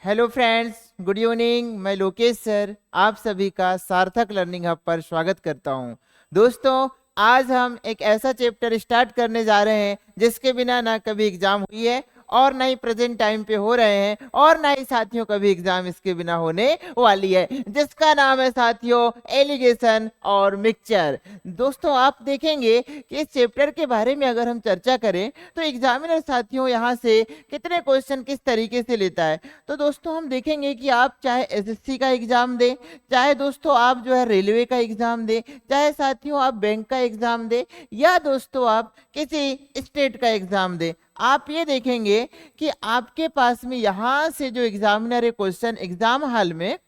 Hello friends, good evening. मैं Lokesh sir आप सभी का सार्थक लर्निंग हब पर स्वागत करता हूं। दोस्तों, आज हम एक ऐसा चैप्टर स्टार्ट करने जा रहे हैं जिसके बिना ना कभी एग्जाम हुई है और ना ही प्रेजेंट टाइम पे हो रहे हैं और ना ही साथियों कभी एग्जाम इसके बिना होने वाली है, जिसका नाम है साथियों एलिगेशन और मिक्सचर। दोस्तों, आप देखेंगे कि इस चैप्टर के बारे में अगर हम चर्चा करें तो एग्जामिनर साथियों यहाँ से कितने क्वेश्चन किस तरीके से लेता है। तो दोस्तों, हम देखेंगे कि आप चाहे एसएससी का एग्जाम दें, चाहे दोस्तों आप जो है रेलवे का एग्जाम दें, चाहे साथियों आप बैंक का एग्जाम दें, या दोस्तों आप किसी स्टेट का एग्जाम दें, आप ये देखेंगे कि आपके पास में यहां से जो एग्जामिनर है क्वेश्चन एग्जाम हाल में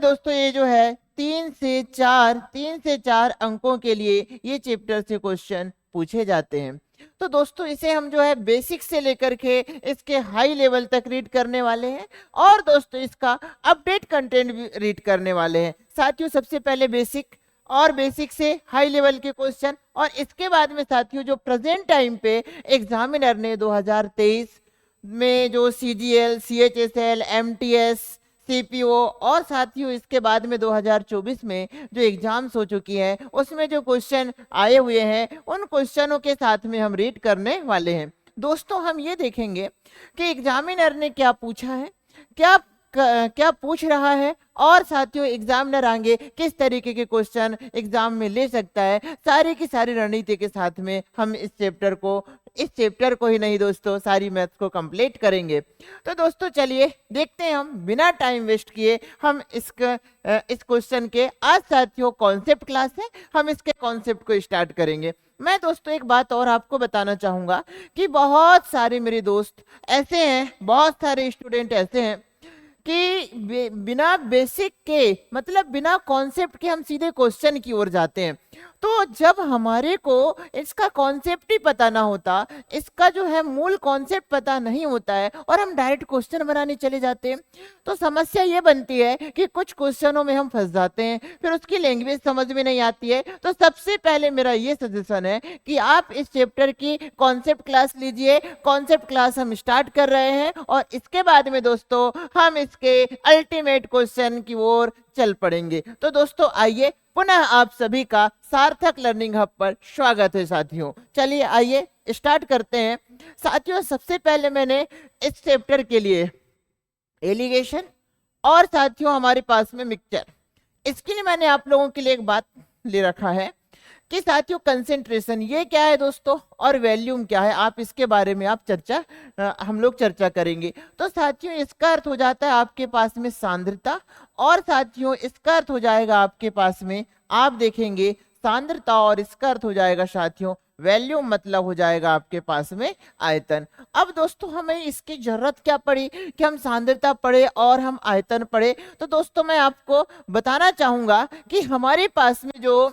दोस्तों ये जो है 3 से 4 अंकों के लिए ये चैप्टर से क्वेश्चन पूछे जाते हैं। तो दोस्तों, इसे हम जो है बेसिक से लेकर के इसके हाई लेवल तक रीड करने वाले हैं और दोस्तों इसका अपडेट कंटेंट भी रीड करने वाले हैं। साथियों, सबसे पहले बेसिक और बेसिक से हाई लेवल के क्वेश्चन, और इसके बाद में साथियों जो प्रेजेंट टाइम पे एग्जामिनर ने 2023 में जो सीजीएल, सीएचएसएल, एमटीएस, सीपीओ और साथियों इसके बाद में 2024 में जो एग्जाम्स हो चुकी हैं उसमें जो क्वेश्चन आए हुए हैं उन क्वेश्चनों के साथ में हम रीड करने वाले हैं। दोस्तों, हम ये देखेंगे कि एग्जामिनर ने क्या पूछा है, क्या पूछ रहा है, और साथियों एग्जामिनर आगे किस तरीके के क्वेश्चन एग्जाम में ले सकता है। सारी की सारी रणनीति के साथ में हम इस चैप्टर को ही नहीं दोस्तों सारी मैथ्स को कंप्लीट करेंगे। तो दोस्तों चलिए देखते हैं, हम बिना टाइम वेस्ट किए हम इस क्वेश्चन के, आज साथियों कॉन्सेप्ट क्लास है, हम इसके कॉन्सेप्ट को स्टार्ट करेंगे। मैं दोस्तों एक बात और आपको बताना चाहूंगा कि बहुत सारे मेरे दोस्त ऐसे हैं, बहुत सारे स्टूडेंट ऐसे हैं कि बिना बेसिक के मतलब बिना कॉन्सेप्ट के हम सीधे क्वेश्चन की ओर जाते हैं। तो जब हमारे को इसका कॉन्सेप्ट ही पता ना होता, इसका जो है मूल कॉन्सेप्ट पता नहीं होता है और हम डायरेक्ट क्वेश्चन बनाने चले जाते हैं, तो समस्या ये बनती है कि कुछ क्वेश्चनों में हम फंस जाते हैं, फिर उसकी लैंग्वेज समझ में नहीं आती है। तो सबसे पहले मेरा ये सजेशन है कि आप इस चैप्टर की कॉन्सेप्ट क्लास लीजिए। कॉन्सेप्ट क्लास हम स्टार्ट कर रहे हैं और इसके बाद में दोस्तों हम इसके अल्टीमेट क्वेश्चन की ओर चल पड़ेंगे। तो दोस्तों आइए, पुनः आप सभी का सार्थक लर्निंग हब पर स्वागत है साथियों। चलिए आइए स्टार्ट करते हैं। साथियों, सबसे पहले मैंने इस चैप्टर के लिए एलिगेशन और साथियों हमारे पास में मिक्सचर, इसके लिए मैंने आप लोगों के लिए एक बात ले रखा है कि साथियों कंसेंट्रेशन ये क्या है दोस्तों और वॉल्यूम क्या है, आप इसके बारे में हम लोग चर्चा करेंगे। तो साथियों इसका अर्थ हो जाता है आपके पास में सांद्रता, और साथियों इसका अर्थ हो जाएगा आपके पास में, आप देखेंगे सांद्रता, और इसका अर्थ हो जाएगा साथियों वॉल्यूम, मतलब हो जाएगा आपके पास में आयतन। अब दोस्तों हमें इसकी जरूरत क्या पड़ी कि हम सांद्रता पढ़े और हम आयतन पढ़े। तो दोस्तों मैं आपको बताना चाहूंगा कि हमारे पास में जो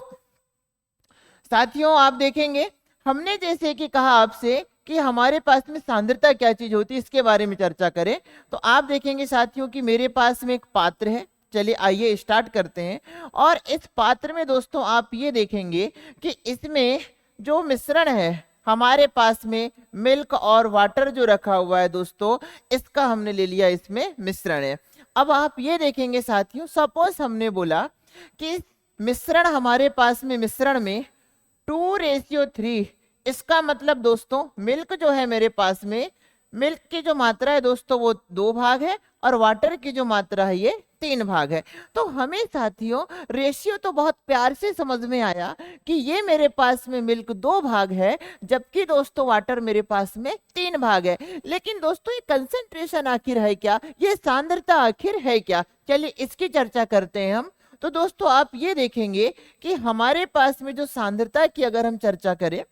साथियों आप देखेंगे, हमने जैसे कि कहा आपसे कि हमारे पास में सांद्रता क्या चीज होती है इसके बारे में चर्चा करें, तो आप देखेंगे साथियों कि मेरे पास में एक पात्र है। चलिए आइए स्टार्ट करते हैं। और इस पात्र में दोस्तों आप ये देखेंगे कि इसमें जो मिश्रण है हमारे पास में मिल्क और वाटर जो रखा हुआ है दोस्तों, इसका हमने ले लिया, इसमें मिश्रण है। अब आप ये देखेंगे साथियों, सपोज हमने बोला कि मिश्रण हमारे पास में, मिश्रण में 2:3, इसका मतलब दोस्तों मिल्क जो है मेरे पास में, मिल्क की जो मात्रा है दोस्तों वो 2 भाग है और वाटर की जो मात्रा है ये 3 भाग है। तो हमें साथियों रेशियो तो बहुत प्यार से समझ में आया कि ये मेरे पास में मिल्क 2 भाग है जबकि दोस्तों वाटर मेरे पास में 3 भाग है। लेकिन दोस्तों ये कंसेंट्रेशन आखिर है क्या, ये सांद्रता आखिर है क्या, चलिए इसकी चर्चा करते हैं हम। तो दोस्तों आप ये देखेंगे कि हमारे पास में जो सांद्रता की अगर हम चर्चा करें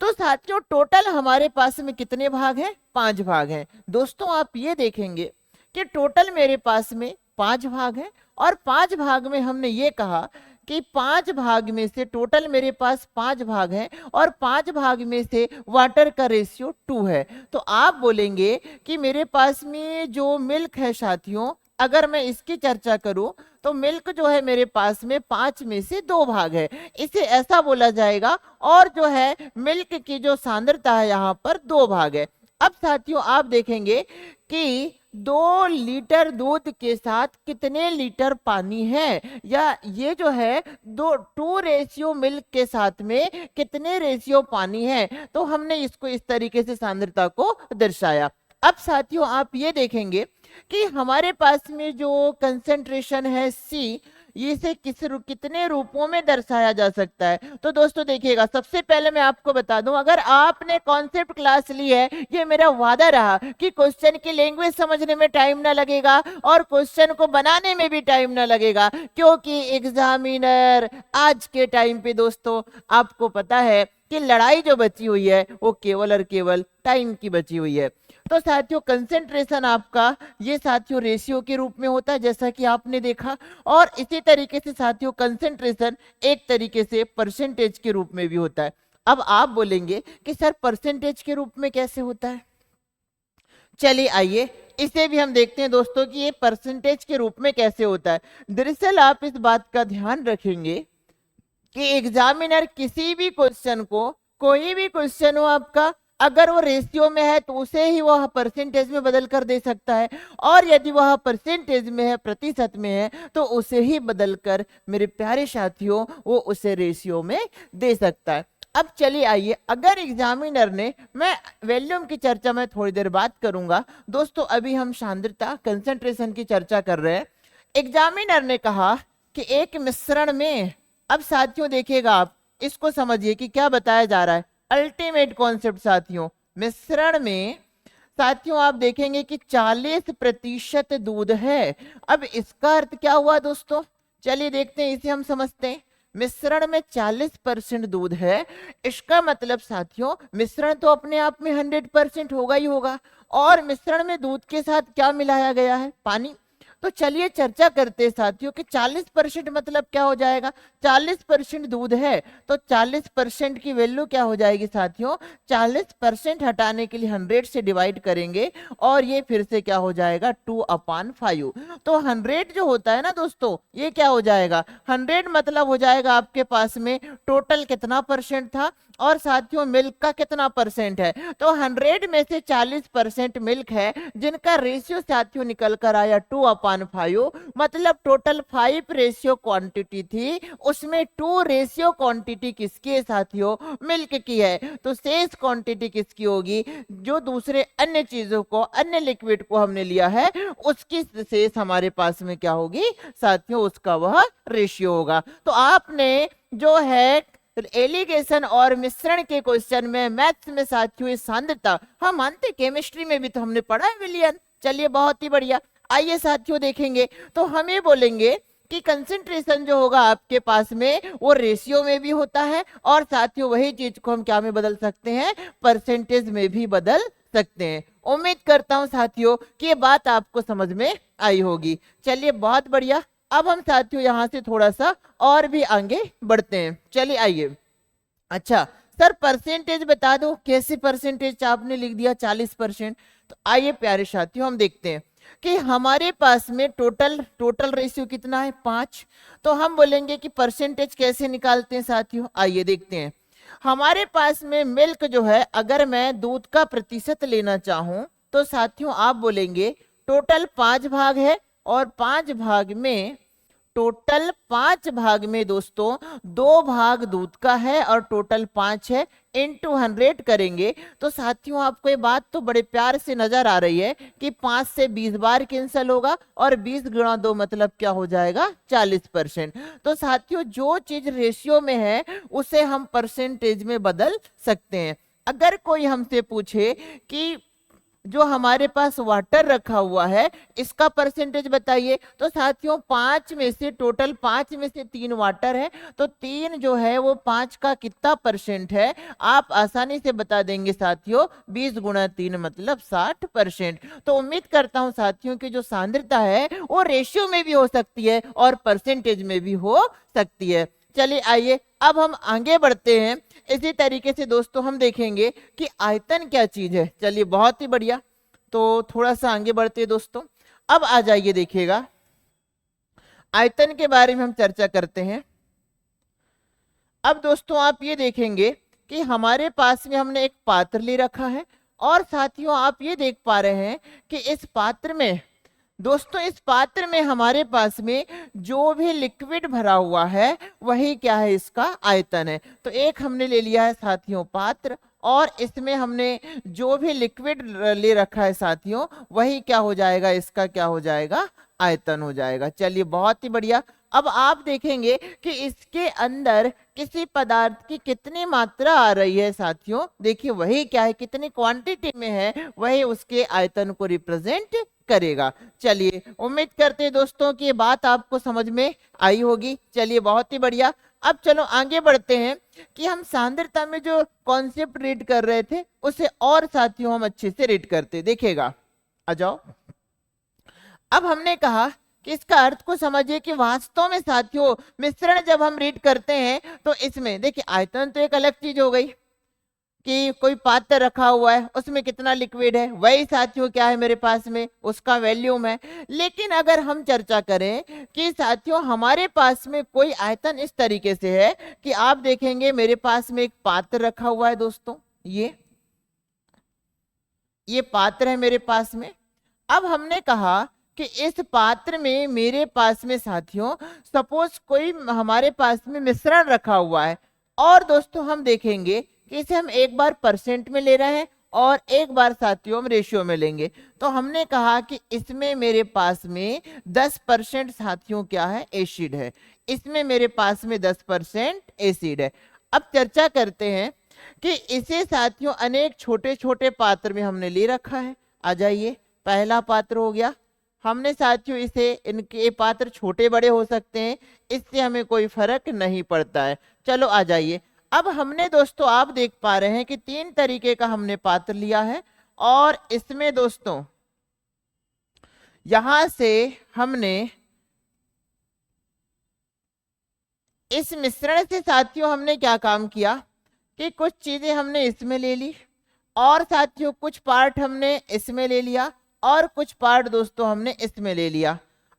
तो साथियों टोटल हमारे पास में कितने भाग हैं, 5 भाग हैं। दोस्तों आप ये देखेंगे कि टोटल मेरे पास में 5 भाग हैं, और 5 भाग में हमने ये कहा कि 5 भाग में से टोटल मेरे पास 5 भाग हैं और 5 भाग में से वाटर का रेशियो 2 है। तो आप बोलेंगे कि मेरे पास में जो मिल्क है साथियों, अगर मैं इसकी चर्चा करूं तो मिल्क जो है मेरे पास में 5 में से 2 भाग है, इसे ऐसा बोला जाएगा। और जो है मिल्क की जो सांद्रता है यहाँ पर 2 भाग है। अब साथियों आप देखेंगे कि 2 लीटर दूध के साथ कितने लीटर पानी है, या ये जो है 2 रेशियो मिल्क के साथ में कितने रेशियो पानी है। तो हमने इसको इस तरीके से सांद्रता को दर्शाया। अब साथियों आप ये देखेंगे कि हमारे पास में जो कंसेंट्रेशन है C, इसे कितने रूपों में दर्शाया जा सकता है। तो दोस्तों देखिएगा, सबसे पहले मैं आपको बता दूं, अगर आपने कॉन्सेप्ट क्लास ली है, ये मेरा वादा रहा कि क्वेश्चन की लैंग्वेज समझने में टाइम ना लगेगा और क्वेश्चन को बनाने में भी टाइम ना लगेगा, क्योंकि एग्जामिनर आज के टाइम पे दोस्तों आपको पता है कि लड़ाई जो बची हुई है वो केवल और केवल टाइम की बची हुई है। तो साथियों कंसेंट्रेशन आपका ये साथियों रेशियो के रूप में होता है, जैसा कि आपने देखा, और इसी तरीके से साथियों कंसेंट्रेशन एक तरीके से परसेंटेज के रूप में भी होता है। अब आप बोलेंगे कि सर परसेंटेज के रूप में कैसे होता है। चलिए आइए इसे भी हम देखते हैं दोस्तों कि ये परसेंटेज के रूप में कैसे होता है। दरअसल आप इस बात का ध्यान रखेंगे कि एग्जामिनर किसी भी क्वेश्चन को, कोई भी क्वेश्चन हो आपका, अगर वो रेशियो में है तो उसे ही वह परसेंटेज में बदल कर दे सकता है, और यदि वह परसेंटेज में है, प्रतिशत में है, तो उसे ही बदलकर मेरे प्यारे साथियों वो उसे रेशियो में दे सकता है। अब चलिए आइए, अगर एग्जामिनर ने, मैं वॉल्यूम की चर्चा में थोड़ी देर बात करूंगा दोस्तों, अभी हम सांद्रता कंसंट्रेशन की चर्चा कर रहे हैं। एग्जामिनर ने कहा कि एक मिश्रण में, अब साथियों देखिएगा आप इसको समझिए कि क्या बताया जा रहा है। अल्टीमेट कॉन्सेप्ट साथियों, मिश्रण में साथियों आप देखेंगे कि 40% दूध है। अब इसका अर्थ क्या हुआ दोस्तों, चलिए देखते हैं, इसे हम समझते हैं। मिश्रण में 40% दूध है, इसका मतलब साथियों मिश्रण तो अपने आप में 100% होगा ही होगा, और मिश्रण में दूध के साथ क्या मिलाया गया है, पानी। तो चलिए चर्चा करते हैं साथियों कि 40% मतलब क्या हो जाएगा। 40% दूध है तो 40% की वैल्यू क्या हो जाएगी साथियों, 40% हटाने के लिए 100 से डिवाइड करेंगे और ये फिर से क्या हो जाएगा 2/5। तो 100 जो होता है ना दोस्तों, ये क्या हो जाएगा 100 मतलब हो जाएगा आपके पास में टोटल कितना परसेंट था, और साथियों मिल्क का कितना परसेंट है। तो 100 में से 40% मिल्क है, जिनका रेशियो साथियों निकल कर आया 2/5, मतलब टोटल 5 रेशियो क्वांटिटी थी, उसमें 2 रेशियो क्वांटिटी किसकी है साथियों, मिल्क की है। तो शेष क्वांटिटी किसकी होगी, जो दूसरे अन्य चीजों को, अन्य लिक्विड को हमने लिया है, उसकी शेष हमारे पास में क्या होगी साथियों, उसका वह रेशियो होगा। तो आपने जो है एलिगेशन और मिश्रण के क्वेश्चन में, मैथ्स में साथियों ये सांद्रता, हम मानते केमिस्ट्री में भी तो हमने पढ़ा है विलियन। चलिए बहुत ही बढ़िया, आइए साथियों देखेंगे, तो हम ये बोलेंगे कि कंसंट्रेशन जो होगा आपके पास में वो रेशियो में भी होता है, और साथियों वही चीज को हम क्या में बदल सकते हैं, परसेंटेज में भी बदल सकते हैं। उम्मीद करता हूं साथियों कि ये बात आपको समझ में आई होगी। चलिए बहुत बढ़िया, अब हम साथियों यहां से थोड़ा सा और भी आगे बढ़ते हैं। चलिए आइए, अच्छा सर परसेंटेज बता दो, कैसे परसेंटेज आपने लिख दिया 40%। तो आइए प्यारे साथियों हम देखते हैं कि हमारे पास में टोटल रेशियो कितना है 5। तो हम बोलेंगे कि परसेंटेज कैसे निकालते हैं साथियों, आइए देखते हैं। हमारे पास में मिल्क जो है, अगर मैं दूध का प्रतिशत लेना चाहूं तो साथियों आप बोलेंगे टोटल 5 भाग है, और 5 भाग में, टोटल 5 भाग में दोस्तों 2 भाग दूध का है और टोटल 5 है, इनटू 100 करेंगे। तो साथियों आपको ये बात तो बड़े प्यार से नजर आ रही है कि 5 से 20 बार कैंसिल होगा, और 20 गुणा 2 मतलब क्या हो जाएगा 40%। तो साथियों जो चीज रेशियो में है उसे हम परसेंटेज में बदल सकते हैं। अगर कोई हमसे पूछे कि जो हमारे पास वाटर रखा हुआ है इसका परसेंटेज बताइए, तो साथियों 5 में से, टोटल 5 में से 3 वाटर है, तो 3 जो है वो 5 का कितना परसेंट है, आप आसानी से बता देंगे साथियों 20 गुणा 3 मतलब 60%। तो उम्मीद करता हूं साथियों की जो सांद्रता है वो रेशियो में भी हो सकती है और परसेंटेज में भी हो सकती है। चलिए आइए अब हम आगे बढ़ते हैं। इसी तरीके से दोस्तों हम देखेंगे कि आयतन क्या चीज है। चलिए बहुत ही बढ़िया, तो थोड़ा सा आगे बढ़ते हैं दोस्तों। अब आ जाइए देखिएगा, आयतन के बारे में हम चर्चा करते हैं। अब दोस्तों आप ये देखेंगे कि हमारे पास में हमने एक पात्र ले रखा है, और साथियों आप ये देख पा रहे हैं कि इस पात्र में दोस्तों, इस पात्र में हमारे पास में जो भी लिक्विड भरा हुआ है वही क्या है, इसका आयतन है। तो एक हमने ले लिया है साथियों पात्र, और इसमें हमने जो भी लिक्विड ले रखा है साथियों वही क्या हो जाएगा, इसका क्या हो जाएगा, आयतन हो जाएगा। चलिए बहुत ही बढ़िया। अब आप देखेंगे कि इसके अंदर किसी पदार्थ की कितनी मात्रा आ रही है साथियों, देखिए वही क्या है, कितनी क्वांटिटी में है वही उसके आयतन को रिप्रेजेंट करेगा। चलिए उम्मीद करते हैं दोस्तों कि ये बात आपको समझ में आई होगी। चलिए बहुत ही बढ़िया। अब चलो आगे बढ़ते हैं कि हम सांद्रता में जो कॉन्सेप्ट रीड कर रहे थे उसे और साथियों हम अच्छे से रीड करते, देखिएगा, आ जाओ। अब हमने कहा कि इसका अर्थ को समझिए कि वास्तव में साथियों मिश्रण जब हम रीड करते हैं तो इसमें देखिए आयतन तो एक अलग चीज हो गई कि कोई पात्र रखा हुआ है उसमें कितना लिक्विड है, वही साथियों क्या है मेरे पास में, उसका वॉल्यूम है। लेकिन अगर हम चर्चा करें कि साथियों हमारे पास में कोई आयतन इस तरीके से है कि आप देखेंगे मेरे पास में एक पात्र रखा हुआ है दोस्तों, ये पात्र है मेरे पास में। अब हमने कहा कि इस पात्र में मेरे पास में साथियों सपोज कोई हमारे पास में मिश्रण रखा हुआ है, और दोस्तों हम देखेंगे कि इसे हम एक बार परसेंट में ले रहे हैं और एक बार साथियों हम रेशियो में लेंगे। तो हमने कहा कि इसमें मेरे पास में 10% साथियों क्या है, एसिड है, इसमें मेरे पास में 10% एसिड है। अब चर्चा करते हैं कि इसे साथियों अनेक छोटे छोटे पात्र में हमने ले रखा है। आ जाइए, पहला पात्र हो गया, हमने साथियों इसे, इनके पात्र छोटे बड़े हो सकते हैं, इससे हमें कोई फर्क नहीं पड़ता है। चलो आ जाइए। अब हमने दोस्तों आप देख पा रहे हैं कि 3 तरीके का हमने पात्र लिया है, और इसमें दोस्तों यहां से हमने इस मिश्रण से साथियों हमने क्या काम किया कि कुछ चीजें हमने इसमें ले ली, और साथियों कुछ पार्ट हमने इसमें ले लिया, और कुछ पार्ट दोस्तों हमने इसमें ले लिया।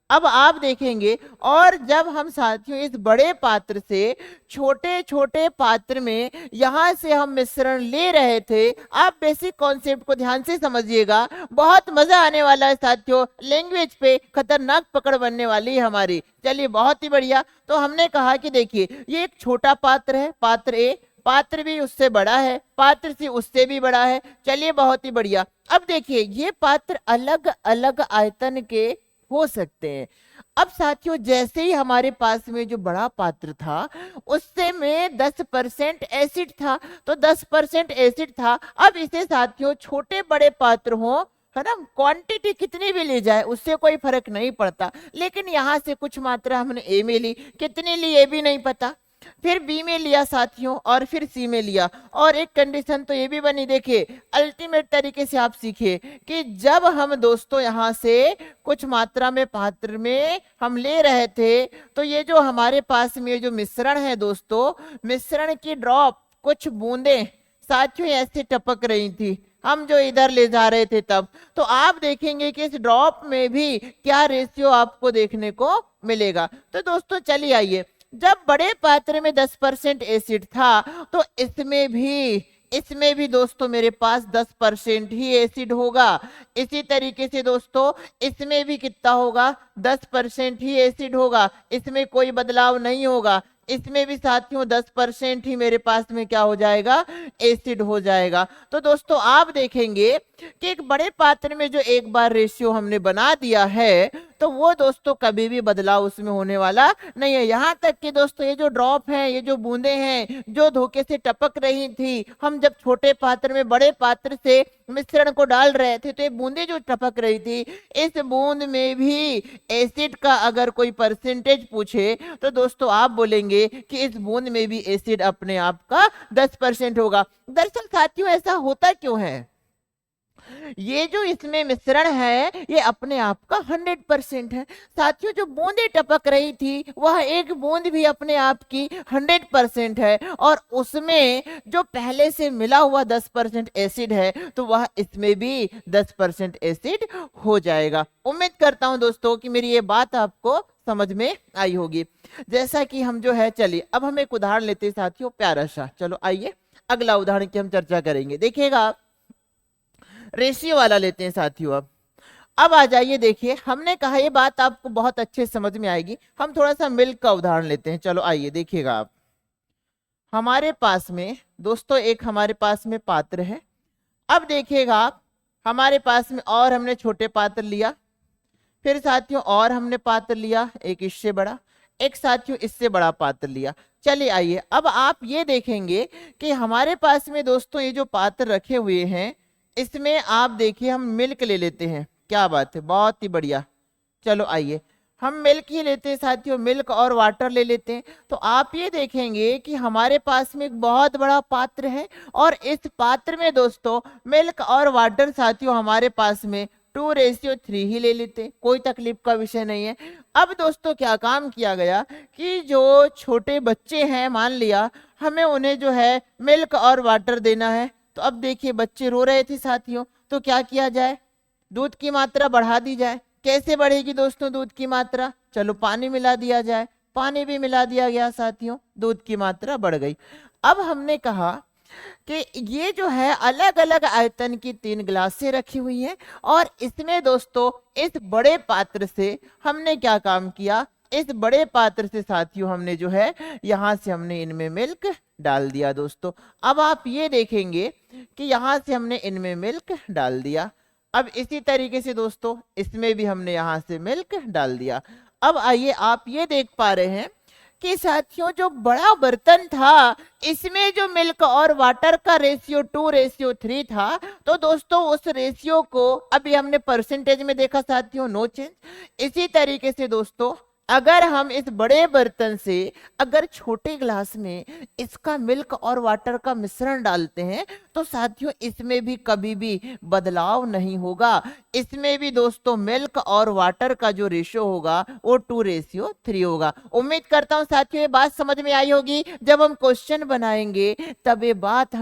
अब आप देखेंगे, और जब हम साथियों इस बड़े पात्र से छोटे छोटे पात्र में यहां से हम मिश्रण ले रहे थे, आप बेसिक कॉन्सेप्ट को ध्यान से समझिएगा, बहुत मजा आने वाला है साथियों, लैंग्वेज पे खतरनाक पकड़ बनने वाली है हमारी। चलिए बहुत ही बढ़िया। तो हमने कहा कि देखिए ये एक छोटा पात्र है, पात्र ए, पात्र भी उससे बड़ा है, पात्र सी उससे भी बड़ा है। चलिए बहुत ही बढ़िया। अब देखिए ये पात्र अलग अलग आयतन के हो सकते हैं। अब साथियों जैसे ही हमारे पास में जो बड़ा पात्र था उससे में 10% एसिड था, तो 10% एसिड था। अब इसे साथियों छोटे बड़े पात्र हो, है ना, क्वांटिटी कितनी भी ले जाए उससे कोई फर्क नहीं पड़ता, लेकिन यहाँ से कुछ मात्रा हमने ए में ली, कितनी ली ये भी नहीं पता, फिर बी में लिया साथियों, और फिर सी में लिया। और एक कंडीशन तो ये भी बनी, देखिए अल्टीमेट तरीके से आप सीखिए कि जब हम दोस्तों यहाँ से कुछ मात्रा में पात्र में हम ले रहे थे, तो ये जो हमारे पास में जो मिश्रण है दोस्तों, मिश्रण की ड्रॉप कुछ बूंदे साथियों ऐसे टपक रही थी, हम जो इधर ले जा रहे थे तब। तो आप देखेंगे कि इस ड्रॉप में भी क्या रेशियो आपको देखने को मिलेगा। तो दोस्तों चलिए आइए, जब बड़े पात्र में 10% एसिड था तो इसमें भी दोस्तों मेरे पास 10% ही एसिड होगा। इसी तरीके से दोस्तों इसमें भी कितना होगा, 10% ही एसिड होगा, इसमें कोई बदलाव नहीं होगा। इसमें भी साथियों 10% ही मेरे पास में क्या हो जाएगा, एसिड हो जाएगा। तो दोस्तों आप देखेंगे कि एक बड़े पात्र में जो एक बार रेशियो हमने बना दिया है तो वो दोस्तों कभी भी बदलाव उसमें होने वाला नहीं है। यहाँ तक कि दोस्तों ये जो ड्रॉप है, ये जो बूंदे हैं जो धोखे से टपक रही थी, हम जब छोटे पात्र में बड़े पात्र से मिश्रण को डाल रहे थे तो ये बूंदे जो टपक रही थी, इस बूंद में भी एसिड का अगर कोई परसेंटेज पूछे तो दोस्तों आप बोलेंगे कि इस बूंद में भी एसिड अपने आप का 10% होगा। दरअसल साथियों ऐसा होता क्यों है, ये जो इसमें मिश्रण है ये अपने आप का 100% है। साथियों जो बूंदे टपक रही थी वह एक बूंद भी अपने आप की 100% है, और उसमें जो पहले से मिला हुआ 10% एसिड है तो वह इसमें भी 10% एसिड हो जाएगा। उम्मीद करता हूं दोस्तों कि मेरी ये बात आपको समझ में आई होगी। जैसा कि हम जो है, चलिए अब हम एक उदाहरण लेते हैं साथियों, प्यारा सा। चलो आइए अगला उदाहरण की हम चर्चा करेंगे। देखिएगा रेशियो वाला लेते हैं साथियों। अब आ जाइए, देखिए हमने कहा ये बात आपको बहुत अच्छे से समझ में आएगी। हम थोड़ा सा मिल्क का उदाहरण लेते हैं। चलो आइए देखिएगा आप। हमारे पास में दोस्तों एक हमारे पास में पात्र है। अब देखिएगा आप, हमारे पास में और हमने छोटे पात्र लिया, फिर साथियों और हमने पात्र लिया एक इससे बड़ा, एक साथियों इससे बड़ा पात्र लिया। चलिए आइए, अब आप ये देखेंगे कि हमारे पास में दोस्तों ये जो पात्र रखे हुए हैं, इसमें आप देखिए हम मिल्क ले लेते हैं। क्या बात है, बहुत ही बढ़िया। चलो आइए हम मिल्क ही लेते हैं साथियों, मिल्क और वाटर ले लेते हैं। तो आप ये देखेंगे कि हमारे पास में एक बहुत बड़ा पात्र है, और इस पात्र में दोस्तों मिल्क और वाटर साथियों हमारे पास में 2:3 ही ले लेते हैं, कोई तकलीफ का विषय नहीं है। अब दोस्तों क्या काम किया गया कि जो छोटे बच्चे हैं, मान लिया हमें उन्हें जो है मिल्क और वाटर देना है। तो अब देखिए बच्चे रो रहे थे साथियों, तो क्या किया जाए, दूध की मात्रा बढ़ा दी जाए। कैसे बढ़ेगी दोस्तों दूध की मात्रा, चलो पानी मिला दिया जाए। पानी भी मिला दिया गया साथियों, दूध की मात्रा बढ़ गई। अब हमने कहा कि ये जो है अलग अलग आयतन की 3 गिलासें रखी हुई हैं, और इसमें दोस्तों इस बड़े पात्र से हमने क्या काम किया, इस बड़े पात्र से साथियों हमने जो है यहां से हमने इनमें मिल्क डाल दिया दोस्तों। अब आप ये देखेंगे कि यहां से हमने इनमें मिल्क डाल दिया। अब इसी तरीके से दोस्तों इसमें भी हमने यहां से मिल्क डाल दिया। अब आइए आप ये देख पा रहे हैं कि साथियों जो बड़ा बर्तन था, इसमें जो मिल्क और वाटर का रेशियो 2:3 था। तो दोस्तों उस रेशियो को अभी हमने परसेंटेज में देखा साथियों, नो चेंज। इसी तरीके से दोस्तों अगर हम इस बड़े बर्तन से अगर छोटे ग्लास में इसका मिल्क और वाटर का मिश्रण डालते हैं, तो साथियों इसमें भी कभी भी बदलाव नहीं होगा। इसमें भी दोस्तों मिल्क और वाटर का जो रेशियो होगा वो 2:3 होगा। उम्मीद करता हूं साथियों ये बात समझ में आई होगी। जब हम क्वेश्चन बनाएंगे तब ये बात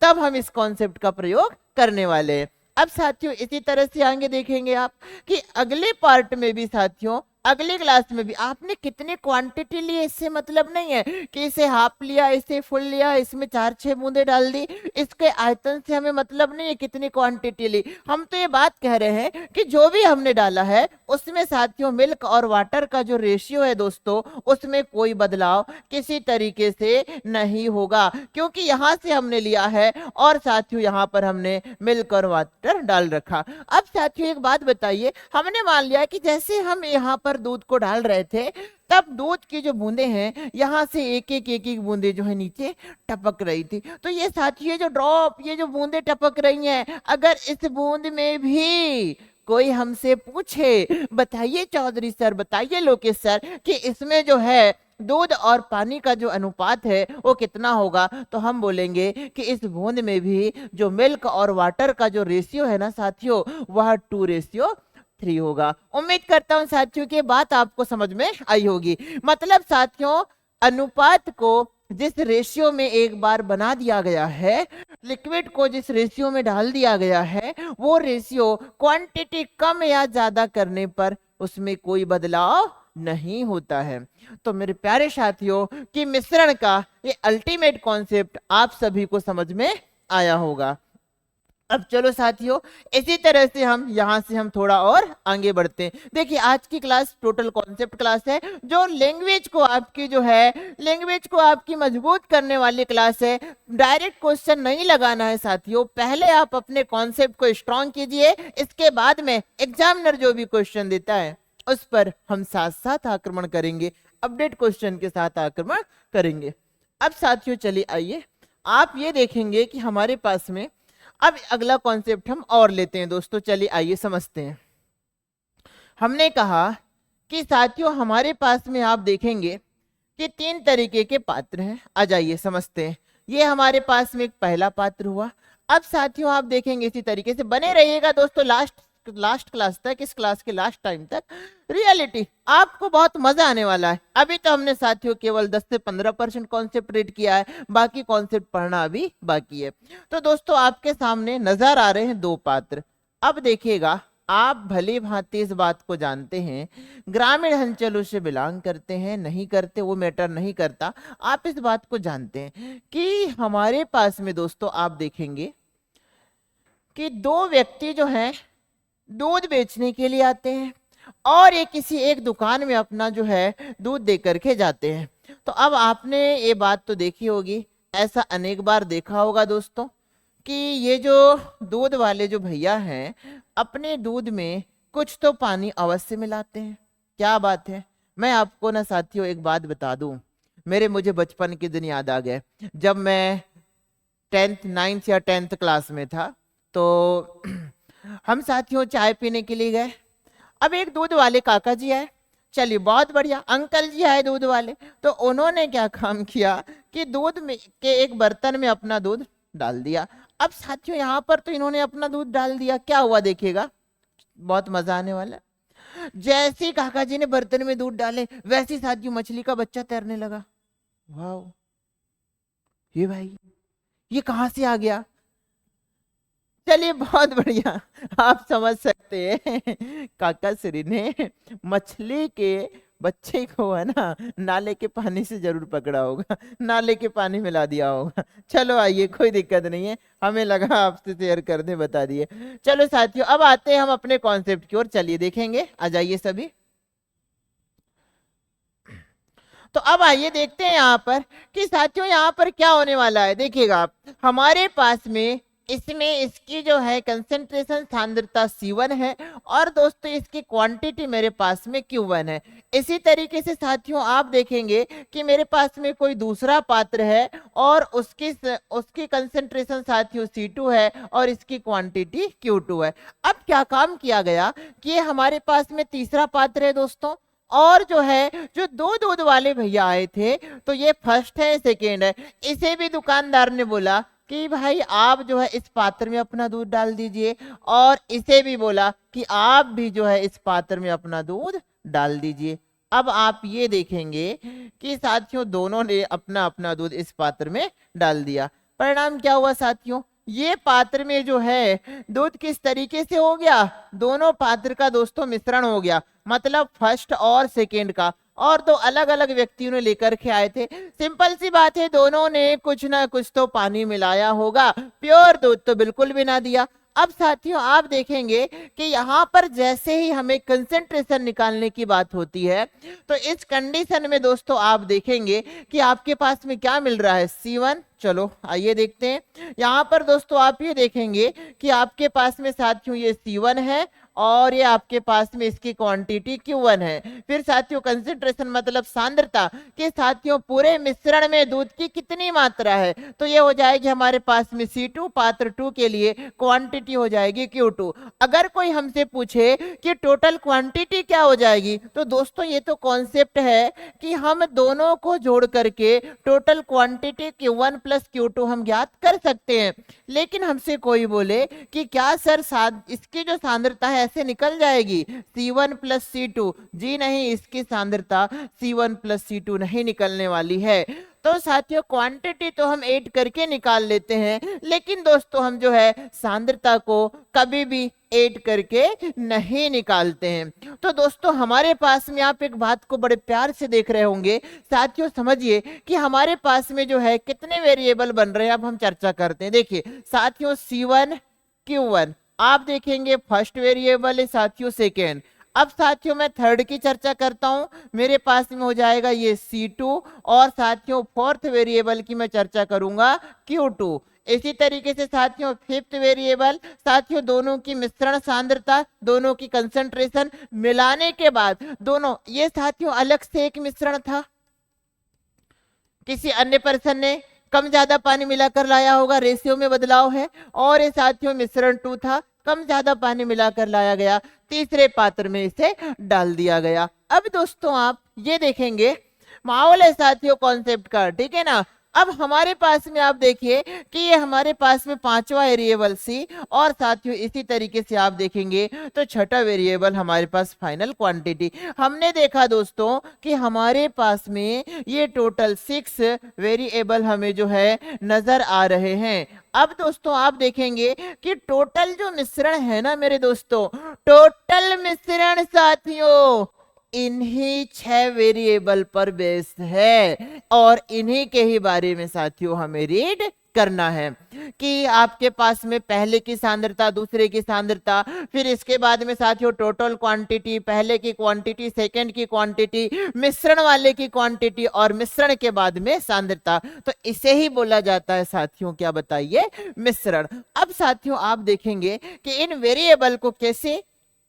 तब हम इस कॉन्सेप्ट का प्रयोग करने वाले हैं। अब साथियों इसी तरह से आगे देखेंगे आप कि अगले पार्ट में भी साथियों अगले क्लास में भी आपने कितनी क्वांटिटी ली इससे मतलब नहीं है कि इसे हाफ लिया, इसे फुल लिया, इसमें 4-6 बूंदे डाल दी, इसके आयतन से हमें मतलब नहीं है कितनी क्वांटिटी ली। हम तो ये बात कह रहे हैं कि जो भी हमने डाला है उसमें साथियों मिल्क और वाटर का जो रेशियो है दोस्तों, उसमें कोई बदलाव किसी तरीके से नहीं होगा, क्योंकि यहां से हमने लिया है और साथियों यहां पर हमने मिल्क और वाटर डाल रखा। अब साथियों एक बात बताइए, हमने मान लिया कि जैसे हम यहाँ पर दूध को डाल रहे थे, तब दूध की जो बूंदे हैं यहाँ से एक एक बूंदे जो है नीचे टपक रही थी। तो ये साथियों जो ड्रॉप, ये जो बूंदे टपक रही हैं, अगर इस बूंद में भी कोई हमसे पूछे, बताइए चौधरी सर, बताइए लोकेश सर, कि इसमें जो है दूध और पानी का जो अनुपात है वो कितना होगा, तो हम बोलेंगे कि इस बूंद में भी जो मिल्क और वाटर का जो रेशियो है ना साथियों, वह 2:3 होगा। उम्मीद करता हूं साथियों की बात आपको समझ में आई होगी। मतलब साथियों अनुपात को जिस रेशियो में एक बार बना दिया गया है, लिक्विड को जिस रेशियो में डाल दिया गया है, वो रेशियो क्वांटिटी कम या ज्यादा करने पर उसमें कोई बदलाव नहीं होता है। तो मेरे प्यारे साथियों कि मिश्रण का ये अल्टीमेट कॉन्सेप्ट आप सभी को समझ में आया होगा। अब चलो साथियों इसी तरह से हम यहाँ से हम थोड़ा और आगे बढ़ते हैं। देखिए आज की क्लास टोटल कॉन्सेप्ट क्लास है, जो लैंग्वेज को आपकी जो है लैंग्वेज को आपकी मजबूत करने वाली क्लास है। डायरेक्ट क्वेश्चन नहीं लगाना है साथियों, पहले आप अपने कॉन्सेप्ट को स्ट्रॉन्ग कीजिए, इसके बाद में एग्जामिनर जो भी क्वेश्चन देता है उस पर हम साथ साथ आक्रमण करेंगे, अपडेट क्वेश्चन के साथ आक्रमण करेंगे। अब साथियों चलिए आइए आप ये देखेंगे कि हमारे पास में अब अगला कॉन्सेप्ट हम और लेते हैं दोस्तों। चलिए आइए समझते हैं। हमने कहा कि साथियों हमारे पास में आप देखेंगे कि 3 तरीके के पात्र हैं। आ जाइए समझते हैं। ये हमारे पास में एक पहला पात्र हुआ। अब साथियों आप देखेंगे इसी तरीके से, बने रहिएगा दोस्तों लास्ट क्लास तक, इस क्लास के लास्ट टाइम तक। रियलिटी आपको बहुत मजा आने वाला है। अभी तो हमने साथियों केवल 10 से 15% कॉन्सेप्ट रीड किया है, बाकी कॉन्सेप्ट पढ़ना अभी बाकी है। तो दोस्तों आपके सामने नजर आ रहे हैं 2 पात्र। अब देखिएगा आप भली भांति इस बात को जानते हैं, ग्रामीण अंचलों से बिलोंग करते हैं नहीं करते वो मैटर नहीं करता, आप इस बात को जानते हैं कि हमारे पास में दोस्तों आप देखेंगे कि दो व्यक्ति जो है दूध बेचने के लिए आते हैं और ये किसी एक दुकान में अपना जो है दूध दे करके जाते हैं। तो अब आपने ये बात तो देखी होगी, ऐसा अनेक बार देखा होगा दोस्तों कि ये जो दूध वाले जो भैया हैं अपने दूध में कुछ तो पानी अवश्य मिलाते हैं। क्या बात है। मैं आपको ना साथियों एक बात बता दूं, मुझे बचपन के दिन याद आ गए। जब मैं 9th या 10th क्लास में था तो हम साथियों चाय पीने के लिए गए। अब एक दूध वाले काका जी आए, चलिए बहुत बढ़िया, अंकल जी आए दूध वाले। तो उन्होंने क्या काम किया कि दूध में के एक बर्तन में अपना दूध डाल दिया। अब साथियों यहाँ पर तो इन्होंने अपना दूध डाल दिया, क्या हुआ देखिएगा, बहुत मजा आने वाला है। जैसे ही काका जी ने बर्तन में दूध डाले वैसे ही साथियों मछली का बच्चा तैरने लगा। वाह, ये भाई ये कहां से आ गया। चलिए बहुत बढ़िया, आप समझ सकते हैं काका श्री ने मछली के बच्चे को है ना नाले के पानी से जरूर पकड़ा होगा, नाले के पानी मिला दिया होगा। चलो आइए, कोई दिक्कत नहीं है, हमें लगा आपसे शेयर कर दे, बता दिए। चलो साथियों अब आते हैं हम अपने कॉन्सेप्ट की ओर, चलिए देखेंगे, आ जाइए सभी। तो अब आइए देखते हैं यहाँ पर कि साथियों यहाँ पर क्या होने वाला है। देखिएगा आप, हमारे पास में इसमें इसकी जो है कंसेंट्रेशन सांद्रता C1 है और दोस्तों इसकी क्वांटिटी मेरे पास में Q1 है। इसी तरीके से साथियों आप देखेंगे कि मेरे पास में कोई दूसरा पात्र है और उसकी कंसेंट्रेशन साथियों C2 है और इसकी क्वांटिटी Q2 है। अब क्या काम किया गया कि हमारे पास में तीसरा पात्र है दोस्तों, और जो है जो दो दूध वाले भैया आए थे, तो ये फर्स्ट है सेकेंड है। इसे भी दुकानदार ने बोला कि भाई आप जो है इस पात्र में अपना दूध डाल दीजिए, और इसे भी बोला कि आप भी जो है इस पात्र में अपना दूध डाल दीजिए। अब आप ये देखेंगे कि साथियों दोनों ने अपना अपना दूध इस पात्र में डाल दिया। परिणाम क्या हुआ साथियों, ये पात्र में जो है दूध किस तरीके से हो गया, दोनों पात्र का दोस्तों मिश्रण हो गया, मतलब फर्स्ट और सेकेंड का, और दो अलग अलग व्यक्तियों ने लेकर के आए थे। सिंपल सी बात है, दोनों ने कुछ ना कुछ तो पानी मिलाया होगा, प्योर दूध तो बिल्कुल भी ना दिया। अब साथियों आप देखेंगे कि यहाँ पर जैसे ही हमें कंसेंट्रेशन निकालने की बात होती है, तो इस कंडीशन में दोस्तों आप देखेंगे कि आपके पास में क्या मिल रहा है, C1। चलो आइए देखते हैं। यहाँ पर दोस्तों आप ये देखेंगे कि आपके पास में साथियों ये C1 है और ये आपके पास में इसकी क्वांटिटी Q1 है। फिर साथियों कंसेंट्रेशन मतलब सांद्रता के साथियों पूरे मिश्रण में दूध की कितनी मात्रा है, तो ये हो जाएगी हमारे पास में C2, पात्र 2 के लिए क्वांटिटी हो जाएगी Q2। अगर कोई हमसे पूछे कि टोटल क्वांटिटी क्या हो जाएगी, तो दोस्तों ये तो कॉन्सेप्ट है कि हम दोनों को जोड़ करके total quantity Q1 plus Q2 हम ज्ञात कर सकते हैं। लेकिन हमसे कोई बोले कि क्या सर इसकी जो सांद्रता है ऐसे निकल जाएगी C1 प्लस C2, जी नहीं, इसकी सांद्रता C1 प्लस C2 नहीं निकलने वाली है। तो साथियों क्वांटिटी तो हम ऐड करके निकाल लेते हैं, लेकिन दोस्तों हम जो है सांद्रता को कभी भी ऐड करके नहीं निकालते हैं। तो दोस्तों हमारे पास में आप एक बात को बड़े प्यार से देख रहे होंगे साथियों, समझिए कि हमारे पास में जो है कितने वेरिएबल बन रहे हैं, अब हम चर्चा करते हैं। देखिए साथियों C1 Q1 आप देखेंगे फर्स्ट वेरिएबल है साथियों सेकेंड। अब साथियों मैं थर्ड की चर्चा करता हूं, मेरे पास में हो जाएगा ये C2, और साथियों फोर्थ वेरिएबल की मैं चर्चा करूंगा Q2। इसी तरीके से साथियों फिफ्थ वेरिएबल, साथियों दोनों की मिश्रण सांद्रता, दोनों की कंसंट्रेशन मिलाने के बाद दोनों, ये साथियों अलग से एक मिश्रण था, किसी अन्य पर्सन ने कम ज्यादा पानी मिलाकर लाया होगा, रेशियो में बदलाव है, और ये साथियों मिश्रण 2 था, कम ज्यादा पानी मिलाकर लाया गया, तीसरे पात्र में इसे डाल दिया गया। अब दोस्तों आप ये देखेंगे माहौल है साथियों कॉन्सेप्ट का, ठीक है ना। अब हमारे पास में आप देखिए कि ये हमारे पास में पांचवा वेरिएबल C, और साथियों इसी तरीके से आप देखेंगे तो छठा वेरिएबल हमारे पास फाइनल क्वांटिटी। हमने देखा दोस्तों कि हमारे पास में ये टोटल 6 वेरिएबल हमें जो है नजर आ रहे हैं। अब दोस्तों आप देखेंगे कि टोटल जो मिश्रण है ना मेरे दोस्तों, टोटल मिश्रण साथियों इन्हीं 6 वेरिएबल पर बेस्ड है, और इन्हीं के ही बारे में साथियों हमें रीड करना है कि आपके पास में पहले की सांद्रता, दूसरे की सांद्रता, फिर इसके बाद में साथियों टोटल क्वांटिटी, पहले की क्वांटिटी, सेकंड की क्वांटिटी, मिश्रण वाले की क्वांटिटी और मिश्रण के बाद में सांद्रता, तो इसे ही बोला जाता है साथियों, क्या बताइए, मिश्रण। अब साथियों आप देखेंगे कि इन वेरिएबल को कैसे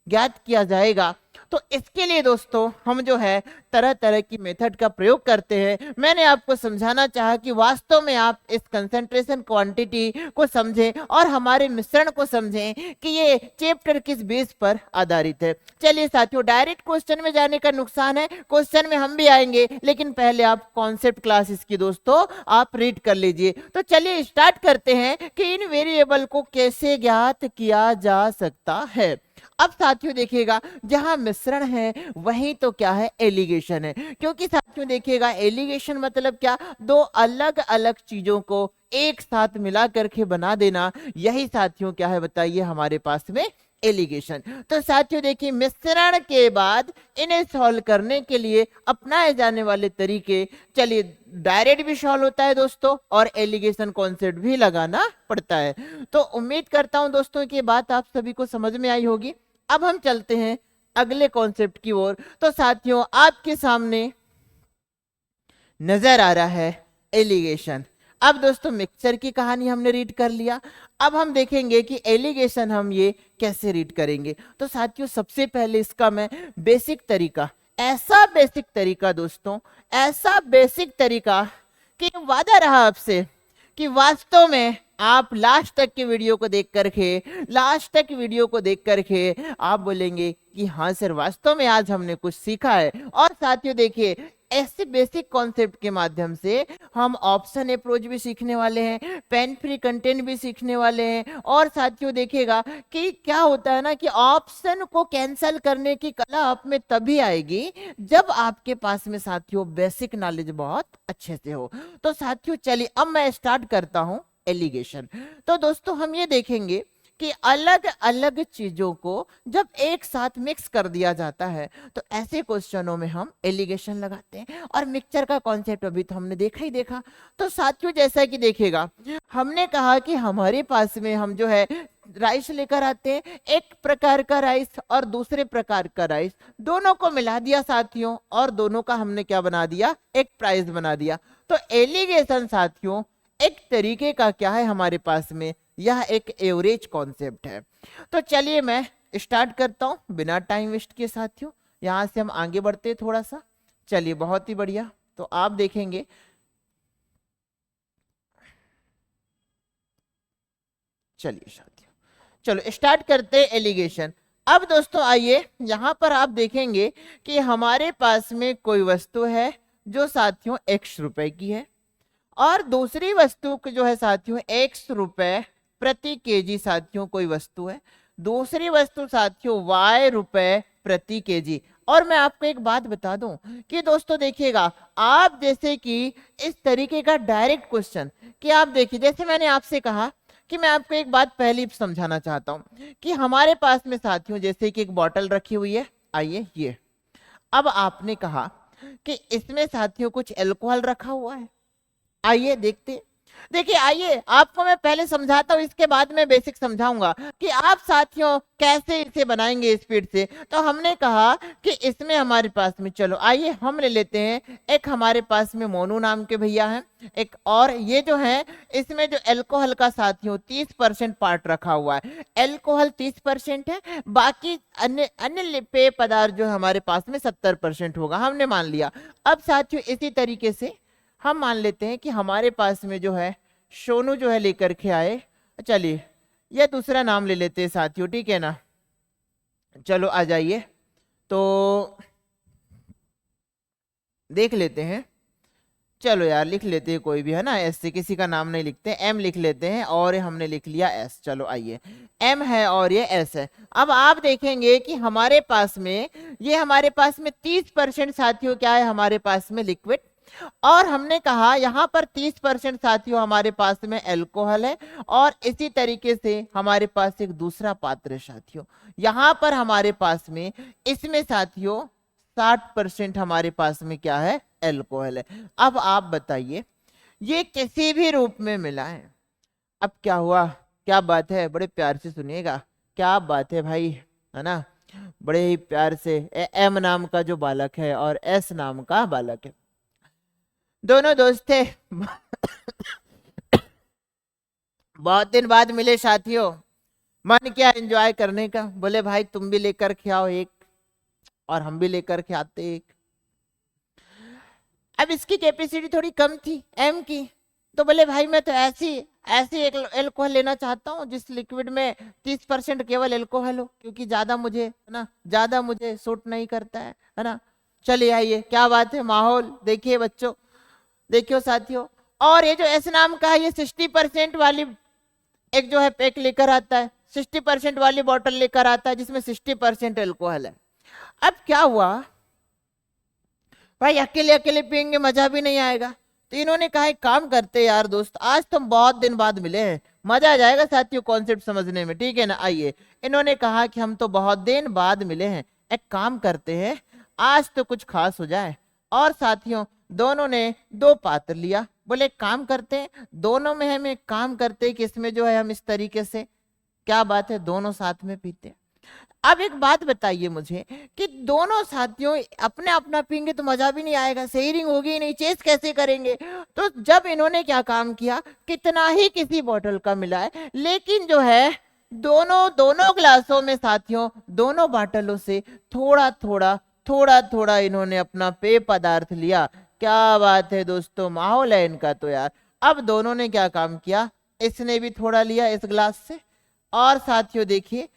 ज्ञात किया जाएगा, तो इसके लिए दोस्तों हम जो है तरह तरह की मेथड का प्रयोग करते हैं। मैंने आपको समझाना चाहा कि वास्तव में आप इस कंसंट्रेशन क्वांटिटी को समझें और हमारे मिश्रण को समझें कि ये चैप्टर किस बेस पर आधारित है। चलिए साथियों, डायरेक्ट क्वेश्चन में जाने का नुकसान है, क्वेश्चन में हम भी आएंगे, लेकिन पहले आप कॉन्सेप्ट क्लासेस की दोस्तों आप रीड कर लीजिए। तो चलिए स्टार्ट करते हैं कि इन वेरिएबल को कैसे ज्ञात किया जा सकता है। अब साथियों देखिएगा, जहां मिश्रण है वहीं तो क्या है, एलिगेशन है, क्योंकि साथियों देखिएगा एलिगेशन मतलब क्या, दो अलग अलग चीजों को एक साथ मिला करके बना देना, यही साथियों क्या है बताइए हमारे पास में एलिगेशन। तो साथियों देखिए, मिश्रण के बाद इन्हें सॉल्व करने के लिए अपनाए जाने वाले तरीके, चलिए डायरेक्ट भी सॉल्व होता है दोस्तों और एलिगेशन कॉन्सेप्ट भी लगाना पड़ता है। तो उम्मीद करता हूं दोस्तों की बात आप सभी को समझ में आई होगी। अब हम चलते हैं अगले कॉन्सेप्ट की ओर। तो साथियों आपके सामने नजर आ रहा है एलिगेशन। अब दोस्तों मिक्सचर की कहानी हमने रीड कर लिया, अब हम देखेंगे कि एलिगेशन हम ये कैसे रीड करेंगे। तो साथियों सबसे पहले इसका मैं बेसिक तरीका, ऐसा बेसिक तरीका दोस्तों, ऐसा बेसिक तरीका कि वादा रहा आपसे कि वास्तव में आप लास्ट तक की वीडियो को देख करके आप बोलेंगे कि हाँ सर वास्तव में आज हमने कुछ सीखा है। और साथियों देखिए, ऐसे बेसिक कॉन्सेप्ट के माध्यम से हम ऑप्शन अप्रोच भी सीखने वाले हैं, पेन फ्री कंटेंट भी सीखने वाले हैं। और साथियों देखिएगा कि क्या होता है ना कि ऑप्शन को कैंसिल करने की कला आप में तभी आएगी जब आपके पास में साथियों बेसिक नॉलेज बहुत अच्छे से हो। तो साथियों चलिए अब मैं स्टार्ट करता हूं एलिगेशन। तो दोस्तों हम ये देखेंगे कि अलग अलग चीजों को जब एक साथ मिक्स कर दिया जाता है तो ऐसे क्वेश्चनों में हम एलिगेशन लगाते हैं। और मिक्सचर का कॉन्सेप्ट अभी तो हमने देखा। तो साथियों जैसा कि देखिएगा, हमने कहा कि हमारे पास में हम जो है राइस लेकर आते हैं, एक प्रकार का राइस और दूसरे प्रकार का राइस, दोनों को मिला दिया साथियों और दोनों का हमने क्या बना दिया, एक प्राइस बना दिया। तो एलिगेशन साथियों एक तरीके का क्या है हमारे पास में, यह एक एवरेज कॉन्सेप्ट है। तो चलिए मैं स्टार्ट करता हूं बिना टाइम वेस्ट के साथियों, यहां से हम आगे बढ़ते थोड़ा सा। चलिए बहुत ही बढ़िया, तो आप देखेंगे चलिए साथियों चलो स्टार्ट करते हैं एलिगेशन। अब दोस्तों आइए यहां पर आप देखेंगे कि हमारे पास में कोई वस्तु है जो साथियों x रुपए की है और दूसरी वस्तु जो है साथियों x रुपए प्रति केजी साथियों कोई वस्तु है, दूसरी वस्तु साथियों y रुपए प्रति केजी। और मैं आपको एक बात बता दूं कि दोस्तों देखिएगा, आप जैसे कि इस तरीके का डायरेक्ट क्वेश्चन कि आप देखिए, जैसे मैंने आपसे कहा कि मैं आपको एक बात पहले ही समझाना चाहता हूं कि हमारे पास में साथियों जैसे कि एक बोतल रखी हुई है, आइए ये, अब आपने कहा कि इसमें साथियों कुछ अल्कोहल रखा हुआ है, आइए देखते। देखिए आइए आपको मैं पहले समझाता हूं, इसके बाद में बेसिक समझाऊंगा कि आप साथियों कैसे इसे बनाएंगे स्पीड से। तो हमने कहा कि इसमें हमारे पास में, चलो आइए हम ले लेते हैं, एक हमारे पास में मोनू नाम के भैया हैं, एक और ये जो है इसमें जो अल्कोहल का साथियों 30% पार्ट रखा हुआ है, अल्कोहल 30% है, बाकी अन्य अन्य पेय पदार्थ जो हमारे पास में 70% होगा, हमने मान लिया। अब साथियों इसी तरीके से हम मान लेते हैं कि हमारे पास में जो है सोनू जो है लेकर के आए, चलिए यह दूसरा नाम ले लेते हैं साथियों, ठीक है ना, चलो आ जाइए। तो देख लेते हैं, चलो यार लिख लेते हैं कोई भी, है ना, एस से किसी का नाम नहीं लिखते, एम लिख लेते हैं और हमने लिख लिया एस। चलो आइए, एम है और ये एस है। अब आप देखेंगे कि हमारे पास में ये हमारे पास में 30% साथियों क्या है हमारे पास में लिक्विड, और हमने कहा यहां पर 30% साथियों हमारे पास में अल्कोहल है। और इसी तरीके से हमारे पास एक दूसरा पात्र है साथियों, यहां पर हमारे पास में इसमें साथियों 60% हमारे पास में क्या है, अल्कोहल है। अब आप बताइए ये किसी भी रूप में मिला है। अब क्या हुआ, क्या बात है, बड़े प्यार से सुनिएगा, क्या बात है भाई, है ना, बड़े ही प्यार से। एम नाम का जो बालक है और एस नाम का बालक है, दोनों दोस्त थे। बहुत दिन बाद मिले साथियों, मन किया एंजॉय करने का, बोले भाई तुम भी लेकर के आओ एक और हम भी लेकर के आते एक। अब इसकी कैपेसिटी थोड़ी कम थी एम की, तो बोले भाई मैं तो ऐसी ऐसी एक एल्कोहल लेना चाहता हूँ जिस लिक्विड में 30% केवल एल्कोहल हो, क्योंकि ज्यादा मुझे, है ना, ज्यादा मुझे सूट नहीं करता है ना। चलिए आइए, क्या बात है, माहौल देखिए बच्चों, देखियो साथियों। और ये जो एस नाम का है, ये 60% वाली एक जो है पैक लेकर आता है, 60% वाली बॉटल लेकर आता है जिसमें 60% एल्कोहल है। अब क्या हुआ भाई, अकेले अकेले पियेंगे मजा भी नहीं आएगा, तो इन्होंने कहा एक काम करते यार दोस्त, आज तुम बहुत दिन बाद मिले हैं, मजा आ जाएगा साथियों कॉन्सेप्ट समझने में, ठीक है ना। आइए, इन्होंने कहा कि हम तो बहुत दिन बाद मिले हैं, एक काम करते हैं आज तो कुछ खास हो जाए। और साथियों दोनों ने 2 पात्र लिया, बोले काम करते हैं दोनों में हम एक काम करते हैं कि इसमें जो है हम इस तरीके से, क्या बात है, दोनों साथ में पीते हैं। अब एक बात बताइए मुझे कि दोनों साथियों अपने अपना पियेंगे तो मजा भी नहीं आएगा, शेयरिंग होगी नहीं, चेस कैसे करेंगे। तो जब इन्होंने क्या काम किया, कितना ही किसी बोतल का मिला है, लेकिन जो है दोनों ग्लासों में साथियों, दोनों बोतलों से थोड़ा थोड़ा इन्होंने अपना पेय पदार्थ लिया। क्या बात है दोस्तों, माहौल है इनका तो यार। अब दोनों ने क्या काम किया, इसने भी थोड़ा लिया इस ग्लास से, और साथियों देखिए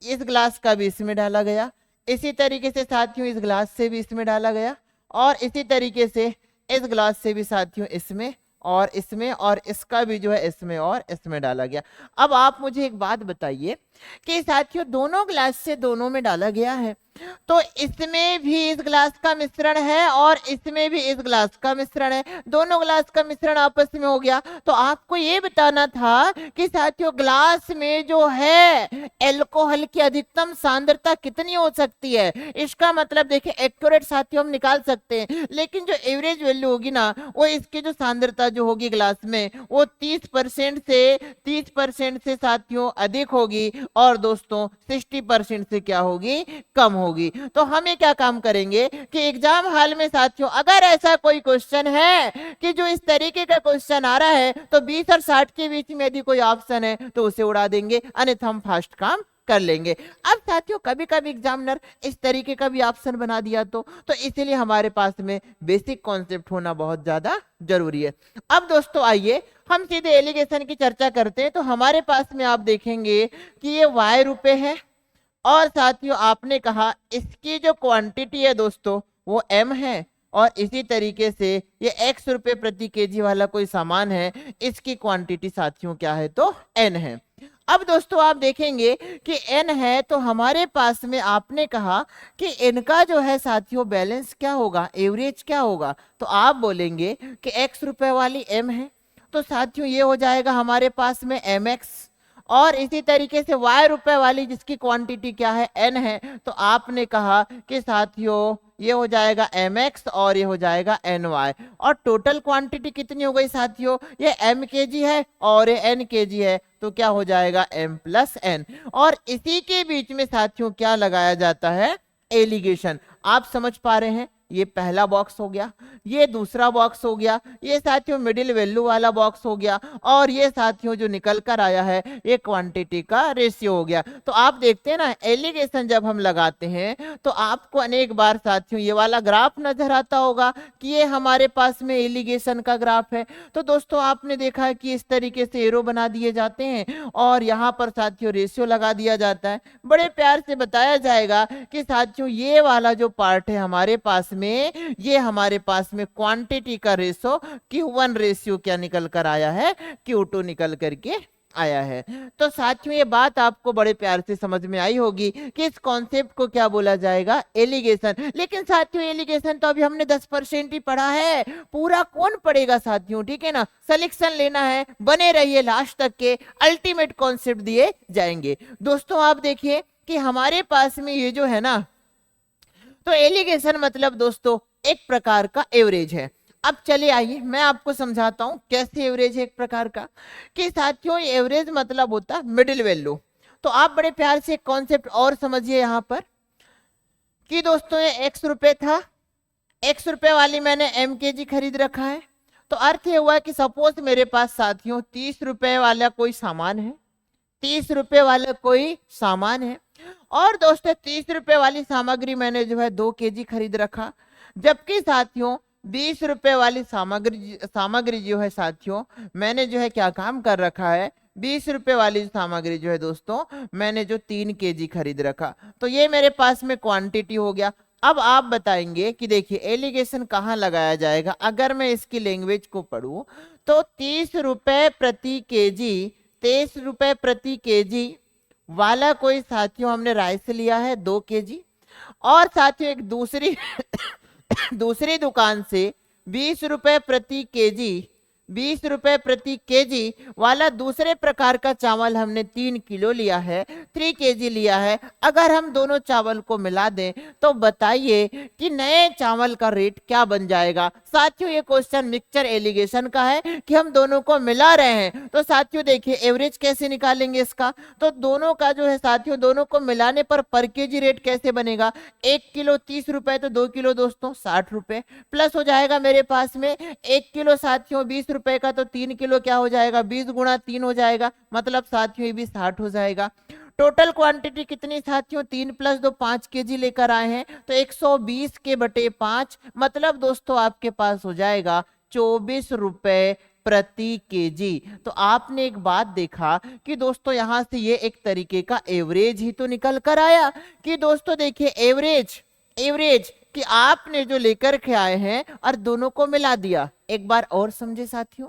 इस ग्लास का भी इसमें डाला गया, इसी तरीके से साथियों इस ग्लास से भी इसमें डाला गया, और इसी तरीके से इस ग्लास से भी साथियों इसमें और इसमें, और इसका भी जो है इसमें और इसमें डाला गया। अब आप मुझे एक बात बताइए कि साथियों दोनों ग्लास से दोनों में डाला गया है, तो इसमें भी इस ग्लास का मिश्रण है और इसमें भी इस ग्लास का मिश्रण है, दोनों ग्लास का मिश्रण आपस में हो गया। तो आपको ये बताना था कि साथियों ग्लास में जो है एल्कोहल की अधिकतम सांद्रता कितनी हो सकती है। इसका मतलब देखिए एक्यूरेट साथियों हम निकाल सकते हैं, लेकिन जो एवरेज वैल्यू होगी ना, वो इसकी जो सांद्रता जो होगी ग्लास में वो 30% से साथियों अधिक होगी, और दोस्तों 60% से क्या होगी, कम होगी। तो हमें क्या काम करेंगे कि एग्जाम हॉल में साथियों अगर ऐसा कोई क्वेश्चन है कि जो इस तरीके का क्वेश्चन आ रहा है, तो 20 और 60 के बीच में यदि कोई ऑप्शन है तो उसे उड़ा देंगे, अन्यथा हम फास्ट काम कर लेंगे। अब साथियों कभी कभी एग्जामिनर इस तरीके का भी ऑप्शन बना दिया तो इसीलिए हमारे पास में बेसिक कॉन्सेप्ट होना बहुत ज्यादा जरूरी है। अब दोस्तों आइए हम सीधे एलिगेशन की चर्चा करते हैं। तो हमारे पास में आप देखेंगे कि ये y रुपए है, और साथियों आपने कहा इसकी जो क्वांटिटी है दोस्तों वो m है, और इसी तरीके से ये x रुपए प्रति केजी वाला कोई सामान है, इसकी क्वांटिटी साथियों क्या है, तो n है। अब दोस्तों आप देखेंगे कि n है, तो हमारे पास में आपने कहा कि n का जो है साथियों बैलेंस क्या होगा, एवरेज क्या होगा, तो आप बोलेंगे कि x रुपए वाली m है, तो साथियों ये हो जाएगा हमारे पास में mx, और इसी तरीके से y रुपए वाली जिसकी क्वांटिटी क्या है, n है, तो आपने कहा कि साथियों ये हो जाएगा mx और ये हो जाएगा ny, और टोटल क्वांटिटी कितनी हो गई साथियों, ये m kg है और ये n kg है, तो क्या हो जाएगा m प्लस n। और इसी के बीच में साथियों क्या लगाया जाता है, एलिगेशन। आप समझ पा रहे हैं, ये पहला बॉक्स हो गया, ये दूसरा बॉक्स हो गया, ये साथियों मिडिल वैल्यू वाला बॉक्स हो गया, और ये साथियों जो निकल कर आया है ये क्वांटिटी का रेशियो हो गया। तो आप देखते हैं ना एलिगेशन जब हम लगाते हैं तो आपको अनेक बार साथियों ये वाला ग्राफ नजर आता होगा कि ये हमारे पास में एलिगेशन का ग्राफ है। तो दोस्तों आपने देखा है कि इस तरीके से एरो बना दिए जाते हैं और यहाँ पर साथियों रेशियो लगा दिया जाता है। बड़े प्यार से बताया जाएगा कि साथियों ये वाला जो पार्ट है हमारे पास में, ये हमारे पास में क्वांटिटी का रेशो Q1 रेशियो क्या निकल कर आया है, Q2 निकल करके आया है। तो साथियों ये बात आपको बड़े प्यार से समझ में आई होगी कि इस कॉन्सेप्ट को क्या बोला जाएगा, एलिगेशन। लेकिन साथियों एलिगेशन तो अभी हमने 10% ही पढ़ा है, पूरा कौन पढ़ेगा साथियों, ठीक है ना। सिलेक्शन लेना है, बने रहिए लास्ट तक के, अल्टीमेट कॉन्सेप्ट दिए जाएंगे। दोस्तों आप देखिए कि हमारे पास में ये जो है ना, तो एलिगेशन मतलब दोस्तों एक प्रकार का एवरेज है। अब चलिए आइए मैं आपको समझाता हूं कैसे एवरेज है एक प्रकार का। कि साथियों एवरेज मतलब होता है मिडिल वैल्यू। तो आप बड़े प्यार से एक कॉन्सेप्ट और समझिए यहाँ पर कि दोस्तों ये x रुपए था, x रुपए वाली मैंने m के जी खरीद रखा है। तो अर्थ ये हुआ कि सपोज मेरे पास साथियों 30 रुपए वाला कोई सामान है, 30 रुपए वाला कोई सामान है। और दोस्तों 30 रुपए वाली सामग्री मैंने जो है 2 केजी खरीद रखा। जबकि साथियों 20 रुपए वाली सामग्री जो है साथियों मैंने जो है क्या काम कर रखा है, 20 रुपए वाली सामग्री जो है दोस्तों मैंने जो 3 केजी खरीद रखा। तो ये मेरे पास में क्वांटिटी हो गया। अब आप बताएंगे कि देखिए एलिगेशन कहाँ लगाया जाएगा। अगर मैं इसकी लैंग्वेज को पढ़ूं तो 30 रुपए प्रति केजी, 23 रुपए प्रति केजी वाला कोई साथियों हमने राइस लिया है 2 केजी। और साथियों एक दूसरी दूसरी दुकान से 20 रुपए प्रति केजी, 20 रुपए प्रति केजी वाला दूसरे प्रकार का चावल हमने 3 किलो लिया है, 3 केजी लिया है। अगर हम दोनों चावल को मिला दें तो बताइए कि नए चावल का रेट क्या बन जाएगा। साथियों ये क्वेश्चन मिक्सचर एलिगेशन का है कि हम दोनों को मिला रहे हैं। तो साथियों देखिए एवरेज कैसे निकालेंगे इसका। तो दोनों का जो है साथियों दोनों को मिलाने पर केजी रेट कैसे बनेगा। 1 किलो 30 रुपए तो 2 किलो दोस्तों 60 रुपए प्लस हो जाएगा मेरे पास में 1 किलो साथियों 20 रुपए का। तो 3 किलो क्या हो जाएगा, 20 गुणा 3 हो जाएगा, मतलब साथियों ये भी 60 हो जाएगा। टोटल क्वांटिटी कितनी साथियों 3 प्लस 2 5 केजी लेकर आए हैं। तो 120 के बटे 5 मतलब दोस्तों आपके पास हो जाएगा 24 रुपए प्रति केजी। तो आपने एक बात देखा कि दोस्तों यहां से ये एक तरीके का एवरेज ही तो निकल कर आया कि दोस्तों देखिए एवरेज कि आपने जो लेकर के आए हैं और दोनों को मिला दिया। एक बार और समझे साथियों,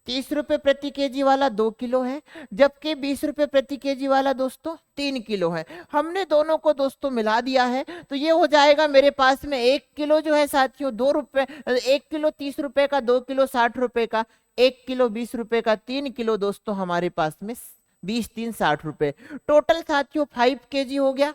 30 रुपए प्रति केजी वाला 2 किलो है, जबकि 20 रुपए प्रति केजी वाला दोस्तों 3 किलो है। हमने दोनों को दोस्तों मिला दिया है तो ये हो जाएगा मेरे पास में 1 किलो जो है साथियों 2 रुपए, 1 किलो 30 रुपए का, 2 किलो 60 रुपए का, 1 किलो 20 रुपए का, 3 किलो दोस्तों हमारे पास में 20 3 60 रुपए। टोटल साथियों 5 केजी हो गया।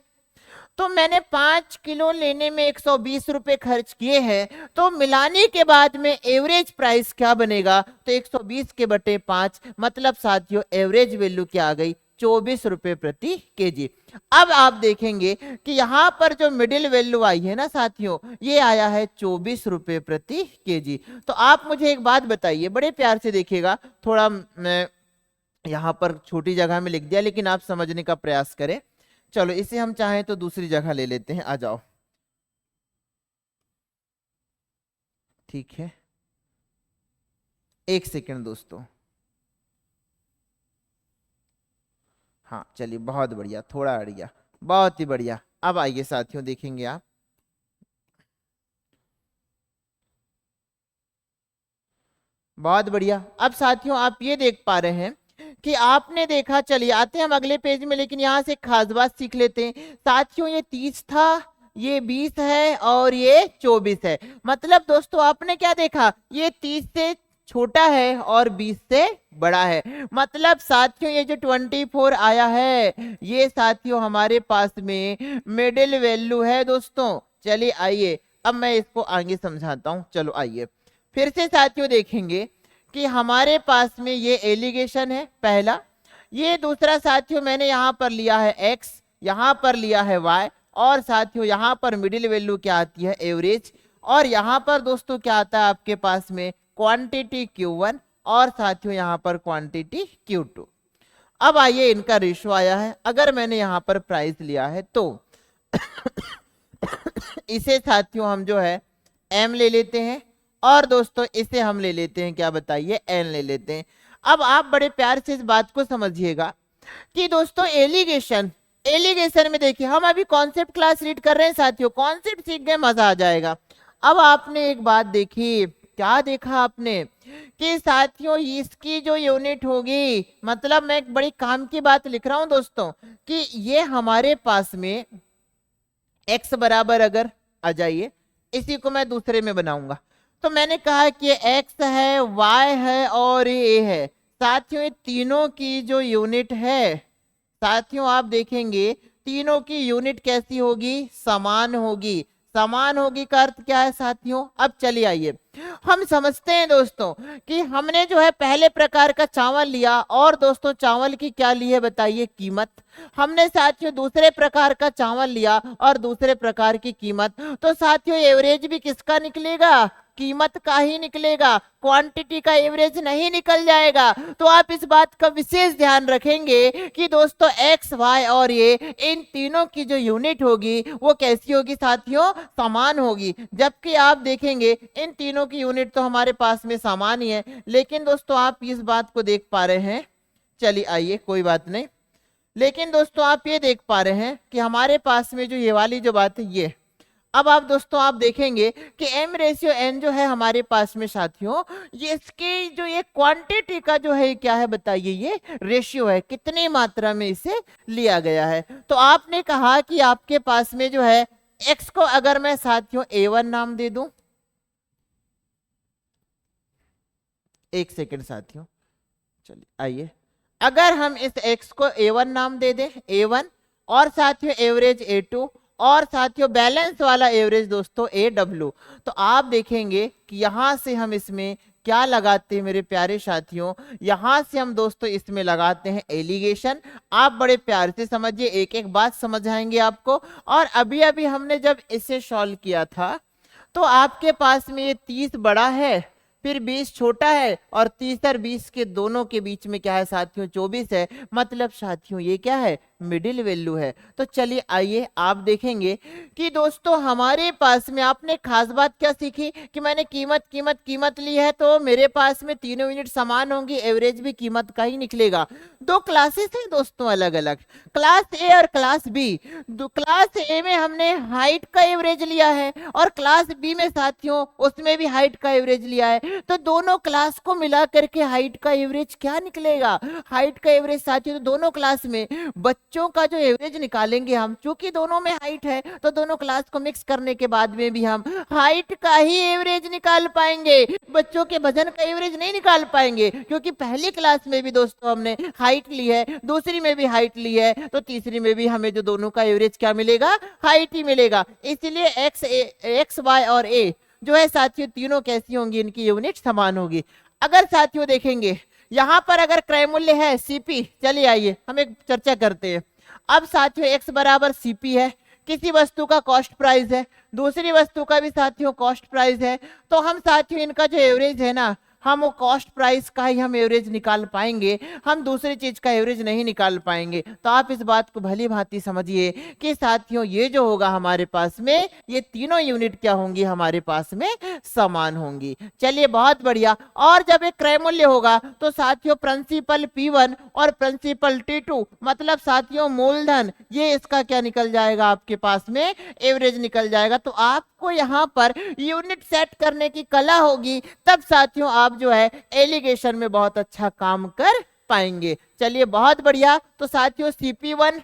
तो मैंने 5 किलो लेने में 120 रुपए खर्च किए हैं। तो मिलाने के बाद में एवरेज प्राइस क्या बनेगा, तो 120 के बटे 5 मतलब साथियों एवरेज वैल्यू क्या आ गई 24 रुपए प्रति केजी। अब आप देखेंगे कि यहाँ पर जो मिडिल वैल्यू आई है ना साथियों ये आया है 24 रुपए प्रति केजी। तो आप मुझे एक बात बताइए, बड़े प्यार से देखिएगा, थोड़ा मैं यहाँ पर छोटी जगह में लिख दिया लेकिन आप समझने का प्रयास करें। चलो इसे हम चाहें तो दूसरी जगह ले लेते हैं, आ जाओ। ठीक है 1 सेकंड दोस्तों। हाँ चलिए बहुत बढ़िया, थोड़ा अड़ गया, बहुत ही बढ़िया। अब आइए साथियों देखेंगे आप, बहुत बढ़िया। अब साथियों आप ये देख पा रहे हैं कि आपने देखा, चलिए आते हैं हम अगले पेज में, लेकिन यहाँ से खास बात सीख लेते हैं साथियों। ये 30 था, ये 20 है और ये 24 है। मतलब दोस्तों आपने क्या देखा, ये 30 से छोटा है और 20 से बड़ा है। मतलब साथियों ये जो 24 आया है ये साथियों हमारे पास में मिडिल वैल्यू है दोस्तों। चलिए आइए अब मैं इसको आगे समझाता हूँ। चलो आइए फिर से साथियों देखेंगे कि हमारे पास में ये एलिगेशन है पहला, ये दूसरा साथियों मैंने यहाँ पर लिया है x, यहाँ पर लिया है y, और साथियों यहाँ पर मिडिल वैल्यू क्या आती है एवरेज, और यहाँ पर दोस्तों क्या आता है आपके पास में क्वांटिटी Q1 और साथियों यहाँ पर क्वांटिटी Q2। अब आइए इनका रेशो आया है, अगर मैंने यहाँ पर प्राइस लिया है तो इसे साथियों हम जो है m ले लेते हैं और दोस्तों इसे हम ले लेते हैं क्या बताइए n ले लेते हैं। अब आप बड़े प्यार से इस बात को समझिएगा कि दोस्तों एलिगेशन में देखिए हम अभी कॉन्सेप्ट क्लास रीड कर रहे हैं साथियों, कॉन्सेप्ट सीख गए मजा आ जाएगा। अब आपने एक बात देखी, क्या देखा आपने कि साथियों इसकी जो यूनिट होगी, मतलब मैं एक बड़ी काम की बात लिख रहा हूं दोस्तों कि ये हमारे पास में x बराबर, अगर आ जाइए इसी को मैं दूसरे में बनाऊंगा तो मैंने कहा कि ये x है, y है और ये a है। साथियों ये तीनों की जो यूनिट है साथियों आप देखेंगे तीनों की यूनिट कैसी होगी, समान होगी। समान होगी का अर्थ क्या है साथियों? अब चलिए आइए हम समझते हैं दोस्तों कि हमने जो है पहले प्रकार का चावल लिया और दोस्तों चावल की क्या ली है बताइए? कीमत। हमने साथियों दूसरे प्रकार का चावल लिया और दूसरे प्रकार की कीमत। तो साथियों एवरेज भी किसका निकलेगा? कीमत का ही निकलेगा, क्वांटिटी का एवरेज नहीं निकल जाएगा। तो आप इस बात का विशेष ध्यान रखेंगे कि दोस्तों एक्स वाई और ये इन तीनों की जो यूनिट होगी वो कैसी होगी साथियों? समान होगी। जबकि आप देखेंगे इन तीनों की यूनिट तो हमारे पास में समान ही है, लेकिन दोस्तों आप इस बात को देख पा रहे हैं, चलिए आइए कोई बात नहीं, लेकिन दोस्तों आप ये देख पा रहे हैं कि हमारे पास में जो ये वाली जो बात है ये, अब आप दोस्तों आप देखेंगे कि m/n जो है हमारे पास में साथियों, ये इसकी जो ये क्वांटिटी का जो है क्या है बताइए? ये रेशियो है, कितनी मात्रा में इसे लिया गया है। तो आपने कहा कि आपके पास में जो है x को अगर मैं साथियों a1 नाम दे दूं, एक सेकंड साथियों, चलिए आइए, अगर हम इस x को a1 नाम दे दें, a1, और साथियों एवरेज a2, और साथियों बैलेंस वाला एवरेज दोस्तों AW, तो आप देखेंगे कि यहां से हम इसमें क्या लगाते हैं मेरे प्यारे साथियों? यहां से हम दोस्तों इसमें लगाते हैं एलिगेशन। आप बड़े प्यार से समझिए, एक एक बात समझाएंगे आपको। और अभी अभी हमने जब इसे सॉल्व किया था तो आपके पास में ये 30 बड़ा है, फिर 20 छोटा है, और 30 और 20 के दोनों के बीच में क्या है साथियों? 24 है। मतलब साथियों ये क्या है? मिडिल वैल्यू है। तो चलिए आइए आप देखेंगे कि दोस्तों हमारे पास में आपने खास बात क्या सीखी कि मैंने कीमत कीमत कीमत ली है तो मेरे पास में तीनों यूनिट समान होंगी, एवरेज भी कीमत का ही निकलेगा। दो क्लासेस हैं दोस्तों अलग अलग, क्लास ए और क्लास बी। क्लास ए में हमने हाइट का एवरेज लिया है और क्लास बी में साथियों उसमें भी हाइट का एवरेज लिया है। तो दोनों क्लास को मिला करके हाइट का एवरेज क्या निकलेगा? हाइट का एवरेज साथियों तो दोनों क्लास में बच्चों का जो एवरेज निकालेंगे हम, क्योंकि दोनों में हाइट है तो दोनों क्लास को मिक्स करने के बाद में भी हम हाइट का ही एवरेज निकाल पाएंगे, बच्चों के वजन का एवरेज नहीं निकाल पाएंगे। क्योंकि पहली क्लास में भी दोस्तों हमने हाइट ली है, दूसरी में भी हाइट ली है, तो तीसरी में भी हमें जो दोनों का एवरेज क्या मिलेगा? हाइट ही मिलेगा। इसलिए एक्स वाई और ए जो है साथियों तीनों कैसी होंगी? इनकी यूनिट समान होगी। अगर साथियों देखेंगे यहां पर अगर क्रय मूल्य है सीपी, चलिए आइए हम एक चर्चा करते हैं। अब साथियों x बराबर सीपी है, किसी वस्तु का कॉस्ट प्राइस है, दूसरी वस्तु का भी साथियों कॉस्ट प्राइस है, तो हम साथियों इनका जो एवरेज है ना, हम वो कॉस्ट प्राइस का ही हम एवरेज निकाल पाएंगे, हम दूसरी चीज का एवरेज नहीं निकाल पाएंगे। तो आप इस बात को भली भांति समझिए कि साथियों ये जो होगा हमारे पास में, ये तीनों यूनिट क्या होंगी? हमारे पास में समान होंगी। चलिए बहुत बढ़िया। और जब एक क्रय मूल्य होगा तो साथियों प्रिंसिपल P1 और प्रिंसिपल T2, मतलब साथियों मूलधन, ये इसका क्या निकल जाएगा? आपके पास में एवरेज निकल जाएगा। तो आपको यहाँ पर यूनिट सेट करने की कला होगी, तब साथियों आप जो है एलिगेशन में बहुत अच्छा काम कर पाएंगे। चलिए बहुत बढ़िया। तो साथियों CP1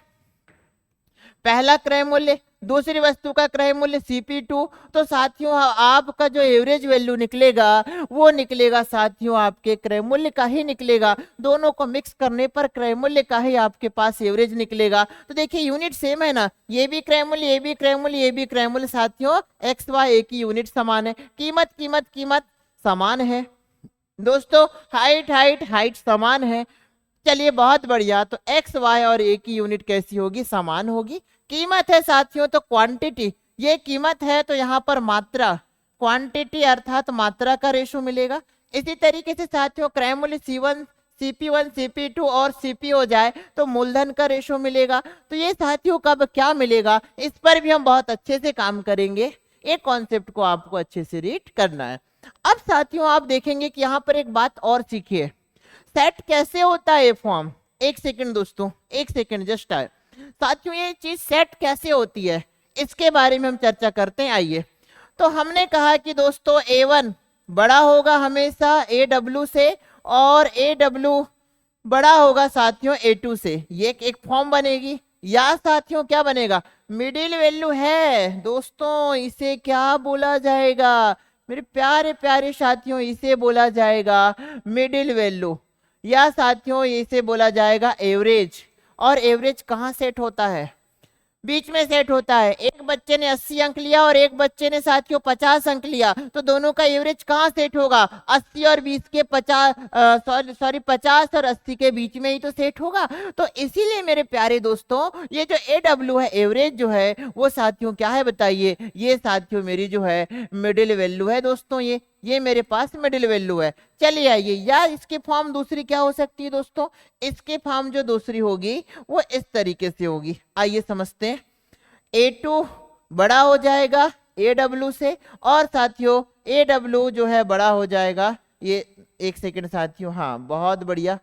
पहला क्रय मूल्य, दूसरी वस्तु का क्रय मूल्य CP2, तो साथियों आपका जो एवरेज वैल्यू निकलेगा वो निकलेगा साथियों आपके क्रय मूल्य का ही निकलेगा। दोनों को मिक्स करने पर क्रय मूल्य का ही आपके पास एवरेज निकलेगा। तो देखिए यूनिट सेम है ना, ये भी क्रय मूल्य, ये भी क्रय मूल्य, ये भी क्रय मूल्य, साथियों एक्स वाई ए की यूनिट समान है, कीमत कीमत कीमत समान है दोस्तों, हाइट हाइट हाइट समान है। चलिए बहुत बढ़िया। तो एक्स वाई और ए की यूनिट कैसी होगी? समान होगी। कीमत है साथियों तो क्वांटिटी, ये कीमत है तो यहाँ पर मात्रा, क्वांटिटी अर्थात मात्रा का रेशो मिलेगा। इसी तरीके से साथियों क्रय मूल्य C1 CP1 CP2 और CP हो जाए तो मूलधन का रेशो मिलेगा। तो ये साथियों कब क्या मिलेगा, इस पर भी हम बहुत अच्छे से काम करेंगे। एक कॉन्सेप्ट को आपको अच्छे से रीड करना है। अब साथियों आप देखेंगे कि यहाँ पर एक बात और सीखिए, सेट कैसे होता है फॉर्म। एक सेकंड दोस्तों, एक सेकंड जस्ट आए साथियों, ये चीज सेट कैसे होती है इसके बारे में हम चर्चा करते हैं। आइए, तो हमने कहा कि दोस्तों A1 बड़ा होगा हमेशा AW से और AW बड़ा होगा साथियों A2 से, ये एक फॉर्म बनेगी। या साथियों क्या बनेगा? मिडिल वैल्यू है दोस्तों, इसे क्या बोला जाएगा मेरे प्यारे प्यारे साथियों? इसे बोला जाएगा मिडिल वैल्यू, या साथियों इसे बोला जाएगा एवरेज। और एवरेज कहाँ सेट होता है? बीच में सेट होता है। एक बच्चे ने 80 अंक लिया और एक बच्चे ने साथियों 50 अंक लिया, तो दोनों का एवरेज कहाँ सेट होगा? 80 और 20 के 50 सॉरी 50 और 80 के बीच में ही तो सेट होगा। तो इसीलिए मेरे प्यारे दोस्तों ये जो AW है, एवरेज जो है वो साथियों क्या है बताइए? ये साथियों मेरी जो है मिडिल वैल्यू है दोस्तों। ये मेरे पास मिडिल वैल्यू है। चलिए आइए, या इसकी फॉर्म दूसरी क्या हो सकती है दोस्तों? इसकी फॉर्म जो दूसरी होगी वो इस तरीके से होगी, आइए समझते हैं। A2 बड़ा हो जाएगा AW से, और साथियों AW जो है बड़ा हो जाएगा, ये एक सेकंड साथियों, हाँ बहुत बढ़िया।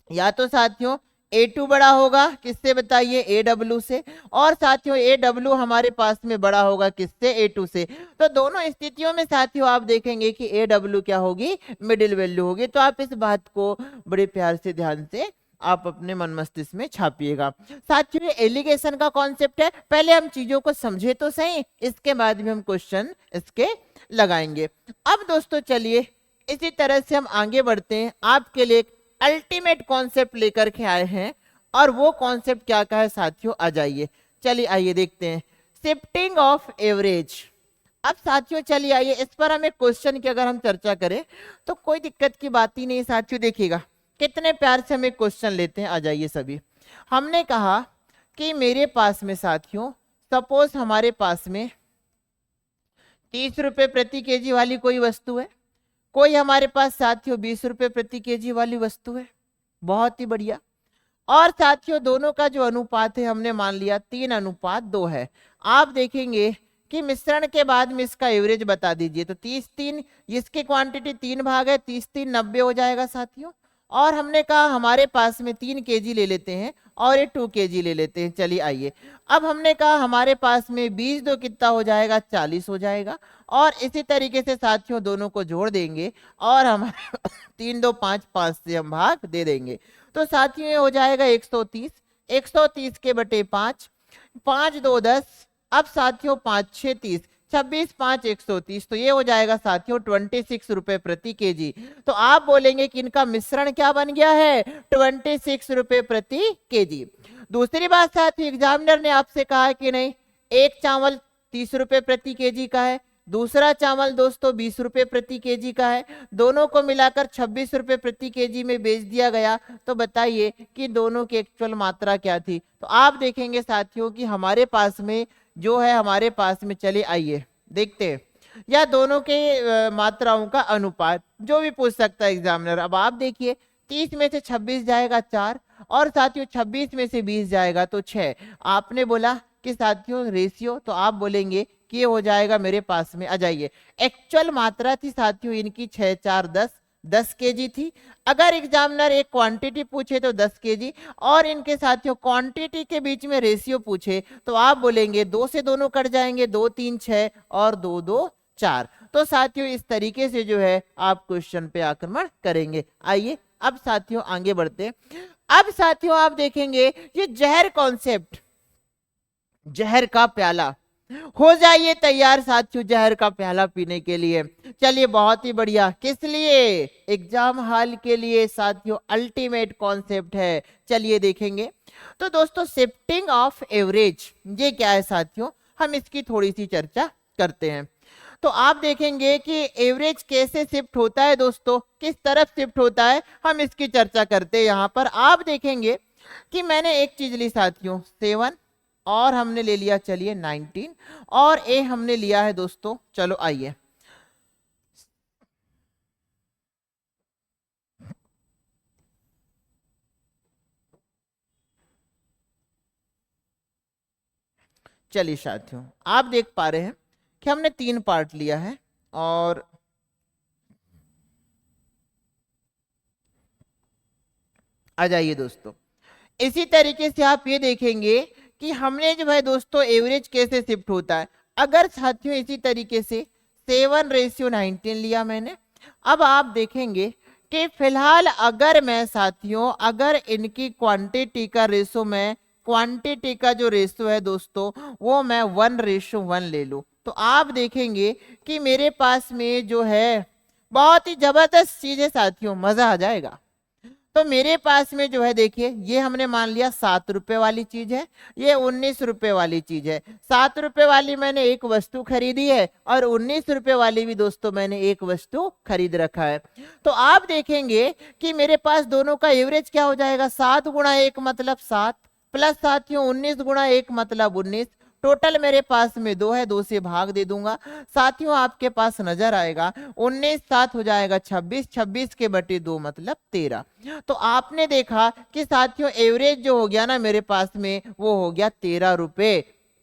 या तो साथियों A2 बड़ा होगा किससे बताइए? AW से, और साथियों AW हमारे पास में बड़ा होगा किससे? A2 से। तो दोनों स्थितियों में साथियों आप देखेंगे कि AW क्या होगी? मिडिल वैल्यू होगी। तो आप इस बात को बड़े प्यार से ध्यान से आप अपने मन मस्तिष्क में छापिएगा। साथियों ये एलिगेशन का कॉन्सेप्ट है, पहले हम चीजों को समझे तो सही, इसके बाद भी हम क्वेश्चन इसके लगाएंगे। अब दोस्तों चलिए इसी तरह से हम आगे बढ़ते हैं। आपके लिए अल्टीमेट कॉन्सेप्ट लेकर के आए हैं, और वो कॉन्सेप्ट क्या का है साथियों? आ जाइए, चलिए आइए देखते हैं, शिफ्टिंग ऑफ एवरेज। अब साथियों चलिए आइए, इस पर हम एक क्वेश्चन की अगर हम चर्चा करें तो कोई दिक्कत की बात ही नहीं साथियों। देखिएगा कितने प्यार से हम एक क्वेश्चन लेते हैं। आ जाइए सभी। हमने कहा कि मेरे पास में साथियों, सपोज हमारे पास में 30 रुपए प्रति केजी वाली कोई वस्तु है, कोई हमारे पास साथियों 20 रुपए प्रति केजी वाली वस्तु है। बहुत ही बढ़िया। और साथियों दोनों का जो अनुपात है हमने मान लिया 3:2 है। आप देखेंगे कि मिश्रण के बाद में इसका एवरेज बता दीजिए। तो 30-3, इसकी क्वांटिटी 3 भाग है, 30-3 90 हो जाएगा साथियों। और हमने कहा हमारे पास में 3 केजी ले लेते हैं और ये 2 केजी ले लेते हैं। चलिए आइए, अब हमने कहा हमारे पास में 20 दो कितना हो जाएगा? 40 हो जाएगा। और इसी तरीके से साथियों दोनों को जोड़ देंगे और हमारे 3 2 5, 5 से हम भाग दे देंगे। तो साथियों ये हो जाएगा 130, 130 के बटे 5, 5 2 10, अब साथियों 5 6 30, 26 5 130, तो ये हो जाएगा साथियों 26 रुपए प्रति केजी। तो आप बोलेंगे कि इनका मिश्रण क्या बन गया है? 26 रुपए प्रति केजी। दूसरी बात साथियों, एग्जामिनर ने आपसे कहा है कि नहीं, एक चावल 30 रुपए प्रति केजी का है, दूसरा चावल दोस्तों 20 रुपए प्रति केजी का है, दोनों को मिलाकर 26 रुपए प्रति केजी में बेच दिया गया। तो बताइए कि दोनों की एक्चुअल मात्रा क्या थी? तो आप देखेंगे साथियों कि हमारे पास में जो है, हमारे पास में, चलिए आइए देखते हैं, या दोनों के मात्राओं का अनुपात, जो भी पूछ सकता है एग्जामिनर। अब आप देखिए 30 में से 26 जाएगा 4, और साथियों 26 में से 20 जाएगा तो 6। आपने बोला कि साथियों रेशियो, तो आप बोलेंगे कि ये हो जाएगा मेरे पास में। आ जाइए, एक्चुअल मात्रा थी साथियों इनकी 6 4 10, 10 केजी थी। अगर एग्जामिनर एक क्वांटिटी पूछे तो 10 केजी, और इनके साथियों क्वांटिटी के बीच में रेशियो पूछे तो आप बोलेंगे 2 से दोनों कट जाएंगे, 2 3 6 और 2 2 4। तो साथियों इस तरीके से जो है आप क्वेश्चन पे आक्रमण करेंगे। आइए अब साथियों आगे बढ़ते हैं। अब साथियों आप देखेंगे ये जहर कॉन्सेप्ट, जहर का प्याला, हो जाइए तैयार साथियों जहर का प्याला पीने के लिए। चलिए बहुत ही बढ़िया, किस लिए? एग्जाम हॉल के लिए साथियों, अल्टीमेट कॉन्सेप्ट है। चलिए देखेंगे। तो दोस्तों शिफ्टिंग ऑफ एवरेज ये क्या है साथियों? हम इसकी थोड़ी सी चर्चा करते हैं। तो आप देखेंगे कि एवरेज कैसे शिफ्ट होता है दोस्तों, किस तरफ शिफ्ट होता है, हम इसकी चर्चा करते हैं। यहाँ पर आप देखेंगे कि मैंने एक चीज ली साथियों 7, और हमने ले लिया चलिए 19, और ए हमने लिया है दोस्तों, चलो आइए चलिए साथियों आप देख पा रहे हैं कि हमने 3 पार्ट लिया है। और आ जाइए दोस्तों, इसी तरीके से आप ये देखेंगे कि हमने जो है दोस्तों एवरेज कैसे शिफ्ट होता है। अगर साथियों इसी तरीके से 7:19 लिया मैंने, अब आप देखेंगे कि फिलहाल अगर मैं साथियों, अगर इनकी क्वांटिटी का रेशो, मैं क्वांटिटी का जो रेशो है दोस्तों वो मैं 1:1 ले लूं, तो आप देखेंगे कि मेरे पास में जो है बहुत ही जबरदस्त चीज है साथियों, मजा आ जाएगा। तो मेरे पास में जो है देखिए, ये हमने मान लिया 7 रुपए वाली चीज है, ये 19 रुपए वाली चीज है। 7 रुपए वाली मैंने एक वस्तु खरीदी है और 19 रुपए वाली भी दोस्तों मैंने एक वस्तु खरीद रखा है। तो आप देखेंगे कि मेरे पास दोनों का एवरेज क्या हो जाएगा, 7 गुणा 1 मतलब 7, प्लस साथियों 19 गुणा 1 मतलब 19। टोटल मेरे पास में 2 है, 2 से भाग दे दूंगा साथियों, आपके पास नजर आएगा 19 7 हो जाएगा 26, 26 के बटे 2 मतलब 13। तो आपने देखा कि साथियों एवरेज जो हो गया ना मेरे पास में, वो हो गया 13 रुपए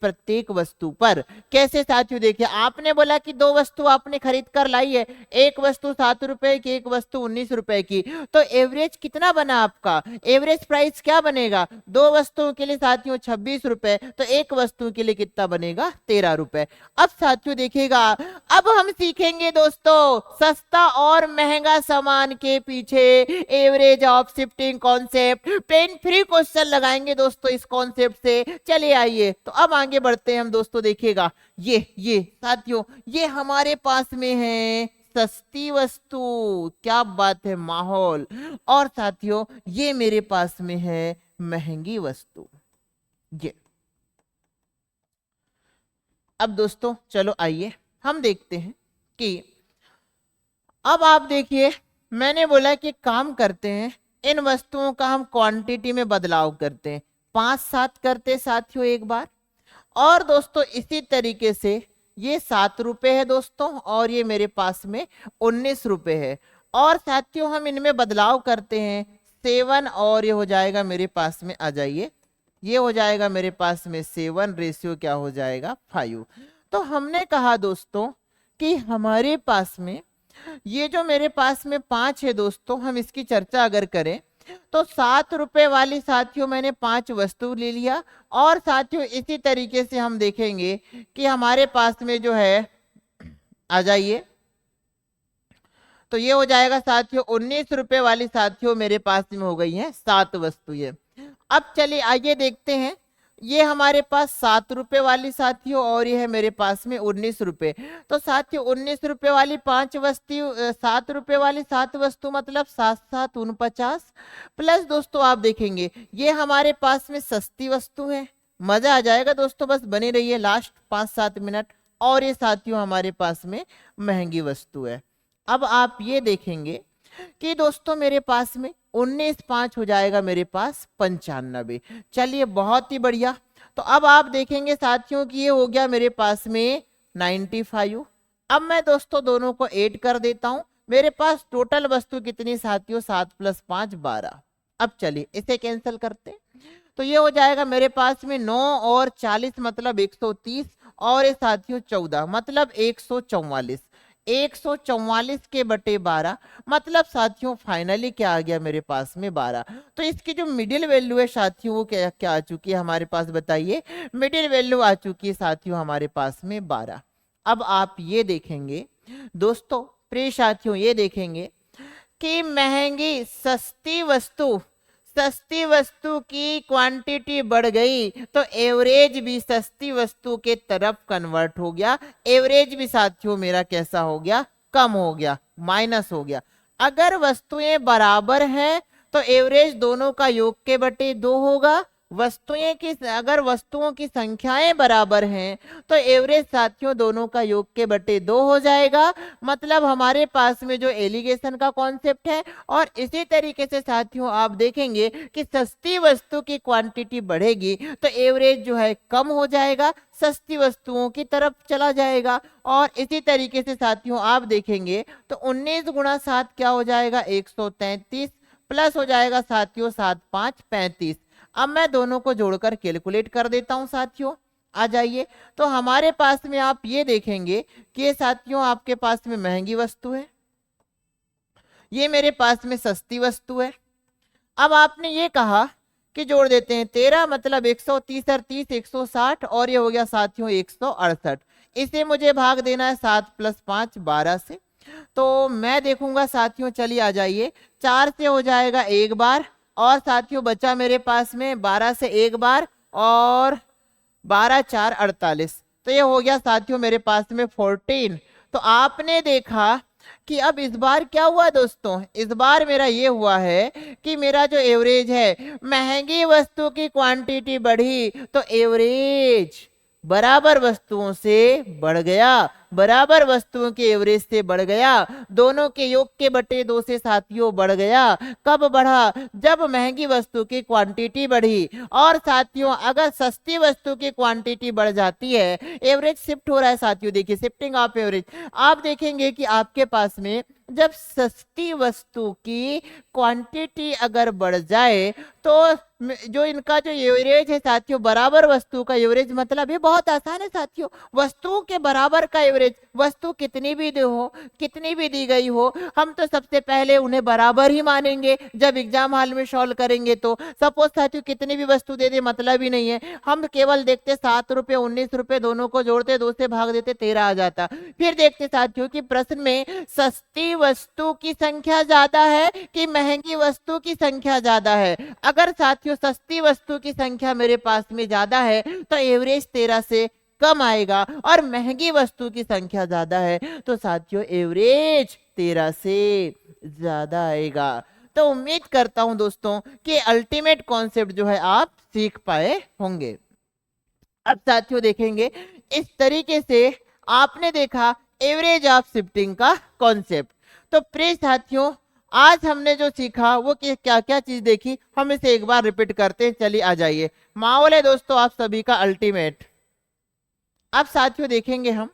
प्रत्येक वस्तु पर। कैसे साथियों, देखिए आपने बोला कि 2 वस्तु आपने खरीद कर लाई है, एक वस्तु 7 रुपए की, एक वस्तु 19 रुपए की, तो एवरेज कितना बना आपका, एवरेज प्राइस क्या बनेगा, 2 वस्तुओं के लिए साथियों 26 रुपए, तो एक वस्तु के लिए कितना बनेगा 13 रुपए। अब साथियों देखिएगा, अब हम सीखेंगे दोस्तों सस्ता और महंगा सामान के पीछे average of shifting concept. Pain free question लगाएंगे दोस्तों इस कॉन्सेप्ट से। चलिए आइए तो अब आगे बढ़ते हैं हम दोस्तों। देखिएगा ये साथियों, ये हमारे पास में है सस्ती वस्तु, क्या बात है माहौल, और साथियों ये मेरे पास में है महंगी वस्तु। ये अब दोस्तों चलो आइए हम देखते हैं कि अब आप देखिए, मैंने बोला कि काम करते हैं, इन वस्तुओं का हम क्वांटिटी में बदलाव करते हैं, 5-7 करते साथियों एक बार। और दोस्तों इसी तरीके से ये 7 रुपए है दोस्तों, और ये मेरे पास में 19 रुपए है। और साथियों हम इनमें बदलाव करते हैं 7, और ये हो जाएगा मेरे पास में, आ जाइए, ये हो जाएगा मेरे पास में 7 रेशियो क्या हो जाएगा 5। तो हमने कहा दोस्तों कि हमारे पास में ये जो मेरे पास में 5 है दोस्तों, हम इसकी चर्चा अगर करें तो 7 रुपए वाली साथियों मैंने 5 वस्तु ले लिया। और साथियों इसी तरीके से हम देखेंगे कि हमारे पास में जो है, आ जाइए, तो ये हो जाएगा साथियों 19 रुपए वाली साथियों मेरे पास में हो गई है 7 वस्तुएं। अब चलिए आइए देखते हैं, ये हमारे पास 7 रुपए वाली साथियों, और ये है मेरे पास में 19 रुपए। तो साथियों 19 रुपए वाली 5 वस्तु, 7 रुपए वाली 7 वस्तु मतलब 7 7 49, प्लस दोस्तों आप देखेंगे ये हमारे पास में सस्ती वस्तु है। मजा आ जाएगा दोस्तों, बस बने रहिए लास्ट 5-7 मिनट। और ये साथियों हमारे पास में महंगी वस्तु है। अब आप ये देखेंगे कि दोस्तों मेरे पास में 19 5 हो जाएगा मेरे पास 95। चलिए बहुत ही बढ़िया। तो अब आप देखेंगे साथियों कि ये हो गया मेरे पास में 95। अब मैं दोस्तों दोनों को ऐड कर देता हूं, मेरे पास टोटल वस्तु कितनी साथियों, 7 + 5 12। अब चलिए इसे कैंसिल करते हैं, तो ये हो जाएगा मेरे पास में 9 और 40 मतलब 130, और ये साथियों 14 मतलब 144। 144 के बटे 12 मतलब साथियों फाइनली क्या आ गया मेरे पास में 12। तो इसकी जो मिडिल वैल्यू है साथियों वो क्या क्या आ चुकी है हमारे पास, बताइए। मिडिल वैल्यू आ चुकी है साथियों हमारे पास में 12। अब आप ये देखेंगे दोस्तों, प्रिय साथियों ये देखेंगे कि महंगी सस्ती वस्तु की क्वांटिटी बढ़ गई तो एवरेज भी सस्ती वस्तु के तरफ कन्वर्ट हो गया। एवरेज भी साथियों मेरा कैसा हो गया, कम हो गया, माइनस हो गया। अगर वस्तुएं बराबर हैं तो एवरेज दोनों का योग के बटे 2 होगा। अगर वस्तुओं की संख्याएं बराबर हैं तो एवरेज साथियों दोनों का योग के बटे 2 हो जाएगा। मतलब हमारे पास में जो एलिगेशन का कॉन्सेप्ट है। और इसी तरीके से साथियों आप देखेंगे कि सस्ती वस्तु की क्वांटिटी बढ़ेगी तो एवरेज जो है कम हो जाएगा, सस्ती वस्तुओं की तरफ चला जाएगा। और इसी तरीके से साथियों आप देखेंगे तो 19 × 7 क्या हो जाएगा 133, प्लस हो जाएगा साथियों 7 5 35। अब मैं दोनों को जोड़कर कैलकुलेट कर देता हूं साथियों, आ जाइए। तो हमारे पास में आप ये देखेंगे कि ये साथियों आपके पास में महंगी वस्तु है, ये मेरे पास में सस्ती वस्तु है। अब आपने ये कहा कि जोड़ देते हैं 13 मतलब 130 और 30 160, और ये हो गया साथियों 168। इसे मुझे भाग देना है 7 + 5 12 से। तो मैं देखूंगा साथियों, चलिए आ जाइए, 4 से हो जाएगा एक बार, और साथियों बचा मेरे पास में 12 से एक बार, और 12 4 48। तो ये हो गया साथियों मेरे पास में 14। तो आपने देखा कि अब इस बार क्या हुआ दोस्तों, इस बार मेरा ये हुआ है कि मेरा जो एवरेज है, महंगी वस्तु की क्वांटिटी बढ़ी तो एवरेज बराबर वस्तुओं से बढ़ गया, बराबर वस्तुओं के एवरेज से बढ़ गया, दोनों के योग के बटे 2 से साथियों बढ़ गया। कब बढ़ा, जब महंगी वस्तु की क्वांटिटी बढ़ी। और साथियों अगर सस्ती वस्तु की क्वांटिटी बढ़ जाती है, एवरेज शिफ्ट हो रहा है साथियों, देखिए शिफ्टिंग ऑफ एवरेज। आप देखेंगे कि आपके पास में जब सस्ती वस्तु की क्वांटिटी अगर बढ़ जाए तो जो इनका जो एवरेज है साथियों, बराबर वस्तु का एवरेज, मतलब ये बहुत आसान है साथियों, वस्तुओं के बराबर का एवरेज, वस्तु कितनी भी दी हो, कितनी भी दी गई हो, हम तो सबसे पहले उन्हें बराबर ही मानेंगे जब एग्जाम हॉल में सॉल्व करेंगे। तो सपोज साथियों कितनी भी वस्तु दे दे मतलब ही नहीं है, हम केवल देखते 7 रुपए 19 रुपए, दोनों को जोड़ते 2 से भाग देते 13 आ जाता। फिर देखते साथियों कि प्रश्न में सस्ती वस्तु की संख्या ज्यादा है कि महंगी वस्तु की संख्या ज्यादा है। अगर साथियों सस्ती वस्तु की संख्या मेरे पास में ज्यादा है तो एवरेज 13 से कम आएगा, और महंगी वस्तु की संख्या ज्यादा है तो साथियों एवरेज 13 से ज्यादा आएगा। तो उम्मीद करता हूं दोस्तों कि अल्टीमेट कॉन्सेप्ट जो है आप सीख पाए होंगे। अब साथियों देखेंगे इस तरीके से आपने देखा एवरेज ऑफ शिफ्टिंग का कॉन्सेप्ट। तो प्रिय साथियों आज हमने जो सीखा वो क्या क्या चीज देखी, हम इसे एक बार रिपीट करते हैं। चलिए आ जाइए, माहौल है दोस्तों आप सभी का अल्टीमेट। अब साथियों देखेंगे हम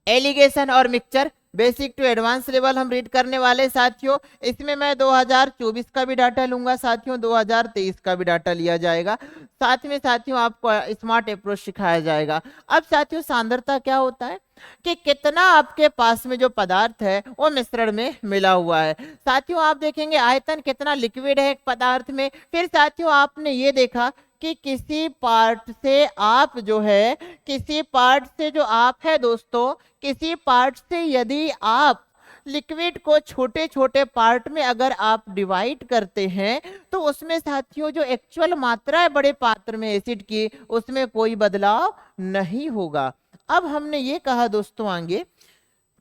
एलिगेशन और mixture basic to advance level हम रीड करने वाले साथियों। इसमें मैं 2024 का भी डाटा लूंगा साथियों, 2023 का भी डाटा लिया जाएगा, साथ में साथियों आपको स्मार्ट अप्रोच सिखाया जाएगा। अब साथियों सांद्रता क्या होता है कि कितना आपके पास में जो पदार्थ है वो मिश्रण में मिला हुआ है। साथियों आप देखेंगे आयतन कितना लिक्विड है एक पदार्थ में। फिर साथियों आपने ये देखा कि किसी पार्ट से आप जो है, किसी पार्ट से जो आप है दोस्तों, किसी पार्ट से यदि आप लिक्विड को छोटे छोटे पार्ट में अगर आप डिवाइड करते हैं तो उसमें साथियों जो एक्चुअल मात्रा है बड़े पात्र में एसिड की, उसमें कोई बदलाव नहीं होगा। अब हमने ये कहा दोस्तों आगे,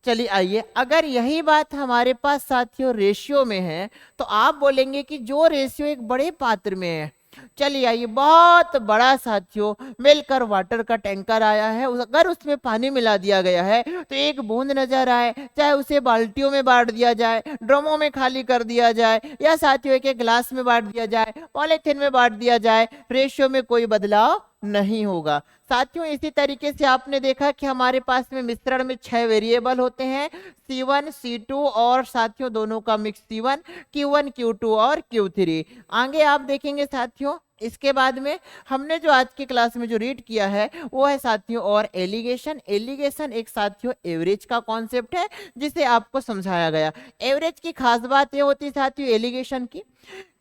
चलिए आइए, अगर यही बात हमारे पास साथियों रेशियो में है तो आप बोलेंगे कि जो रेशियो एक बड़े पात्र में है, चलिए आइए बहुत बड़ा साथियों मिलकर वाटर का टैंकर आया है, अगर उसमें पानी मिला दिया गया है तो एक बूंद नजर आए, चाहे उसे बाल्टियों में बांट दिया जाए, ड्रमों में खाली कर दिया जाए, या साथियों एक एक ग्लास में बांट दिया जाए, पॉलीथिन में बांट दिया जाए, रेशियो में कोई बदलाव नहीं होगा। साथियों इसी तरीके से आपने देखा कि हमारे पास में मिश्रण में 6 वेरिएबल होते हैं, C1 C2 और साथियों दोनों का मिक्स C1 Q1 Q2 और Q3। आगे आप देखेंगे साथियों इसके बाद में हमने जो आज की क्लास में जो रीड किया है वो है साथियों और एलिगेशन। एलिगेशन एक साथियों एवरेज का कॉन्सेप्ट है जिसे आपको समझाया गया। एवरेज की खास बात ये होती है साथियों एलिगेशन की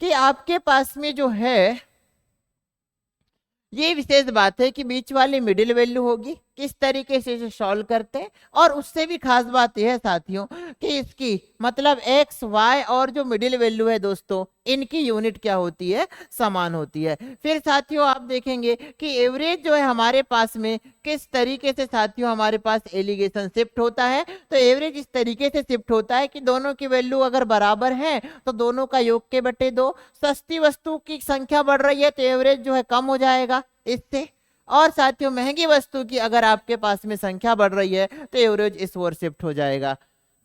कि आपके पास में जो है ये विशेष बात है कि बीच वाली मिडिल वैल्यू होगी, किस तरीके से इसे सॉल्व करते हैं। और उससे भी खास बात यह है साथियों कि इसकी मतलब एक्स वाई और जो मिडिल वैल्यू है दोस्तों इनकी यूनिट क्या होती है, समान होती है। फिर साथियों आप देखेंगे कि एवरेज जो है हमारे पास में किस तरीके से साथियों हमारे पास एलिगेशन शिफ्ट होता है। तो एवरेज इस तरीके से शिफ्ट होता है कि दोनों की वैल्यू अगर बराबर है तो दोनों का योग के बटे 2। सस्ती वस्तु की संख्या बढ़ रही है तो एवरेज जो है कम हो जाएगा इससे, और साथियों महंगी वस्तु की अगर आपके पास में संख्या बढ़ रही है तो एवरेज इस ओर शिफ्ट हो जाएगा।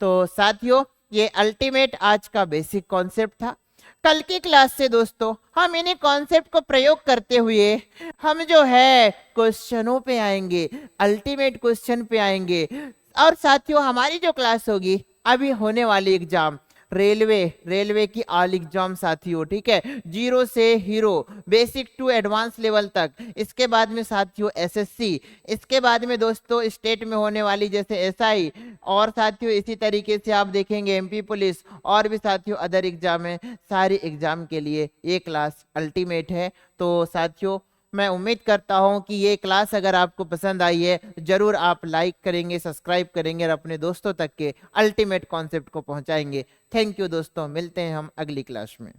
तो साथियों ये अल्टीमेट आज का बेसिक कॉन्सेप्ट था। कल की क्लास से दोस्तों हम इन्हीं कॉन्सेप्ट को प्रयोग करते हुए हम जो है क्वेश्चनों पे आएंगे, अल्टीमेट क्वेश्चन पे आएंगे। और साथियों हमारी जो क्लास होगी अभी होने वाली एग्जाम रेलवे की ऑल एग्जाम साथियों, ठीक है, 0 से hero basic to advance level तक। इसके बाद में साथियों एसएससी, इसके बाद में दोस्तों स्टेट में होने वाली जैसे एसआई, और साथियों इसी तरीके से आप देखेंगे एमपी पुलिस और भी साथियों अदर एग्जाम है। सारी एग्जाम के लिए ये क्लास अल्टीमेट है। तो साथियों मैं उम्मीद करता हूं कि ये क्लास अगर आपको पसंद आई है जरूर आप लाइक करेंगे, सब्सक्राइब करेंगे और अपने दोस्तों तक के अल्टीमेट कॉन्सेप्ट को पहुंचाएंगे। थैंक यू दोस्तों, मिलते हैं हम अगली क्लास में।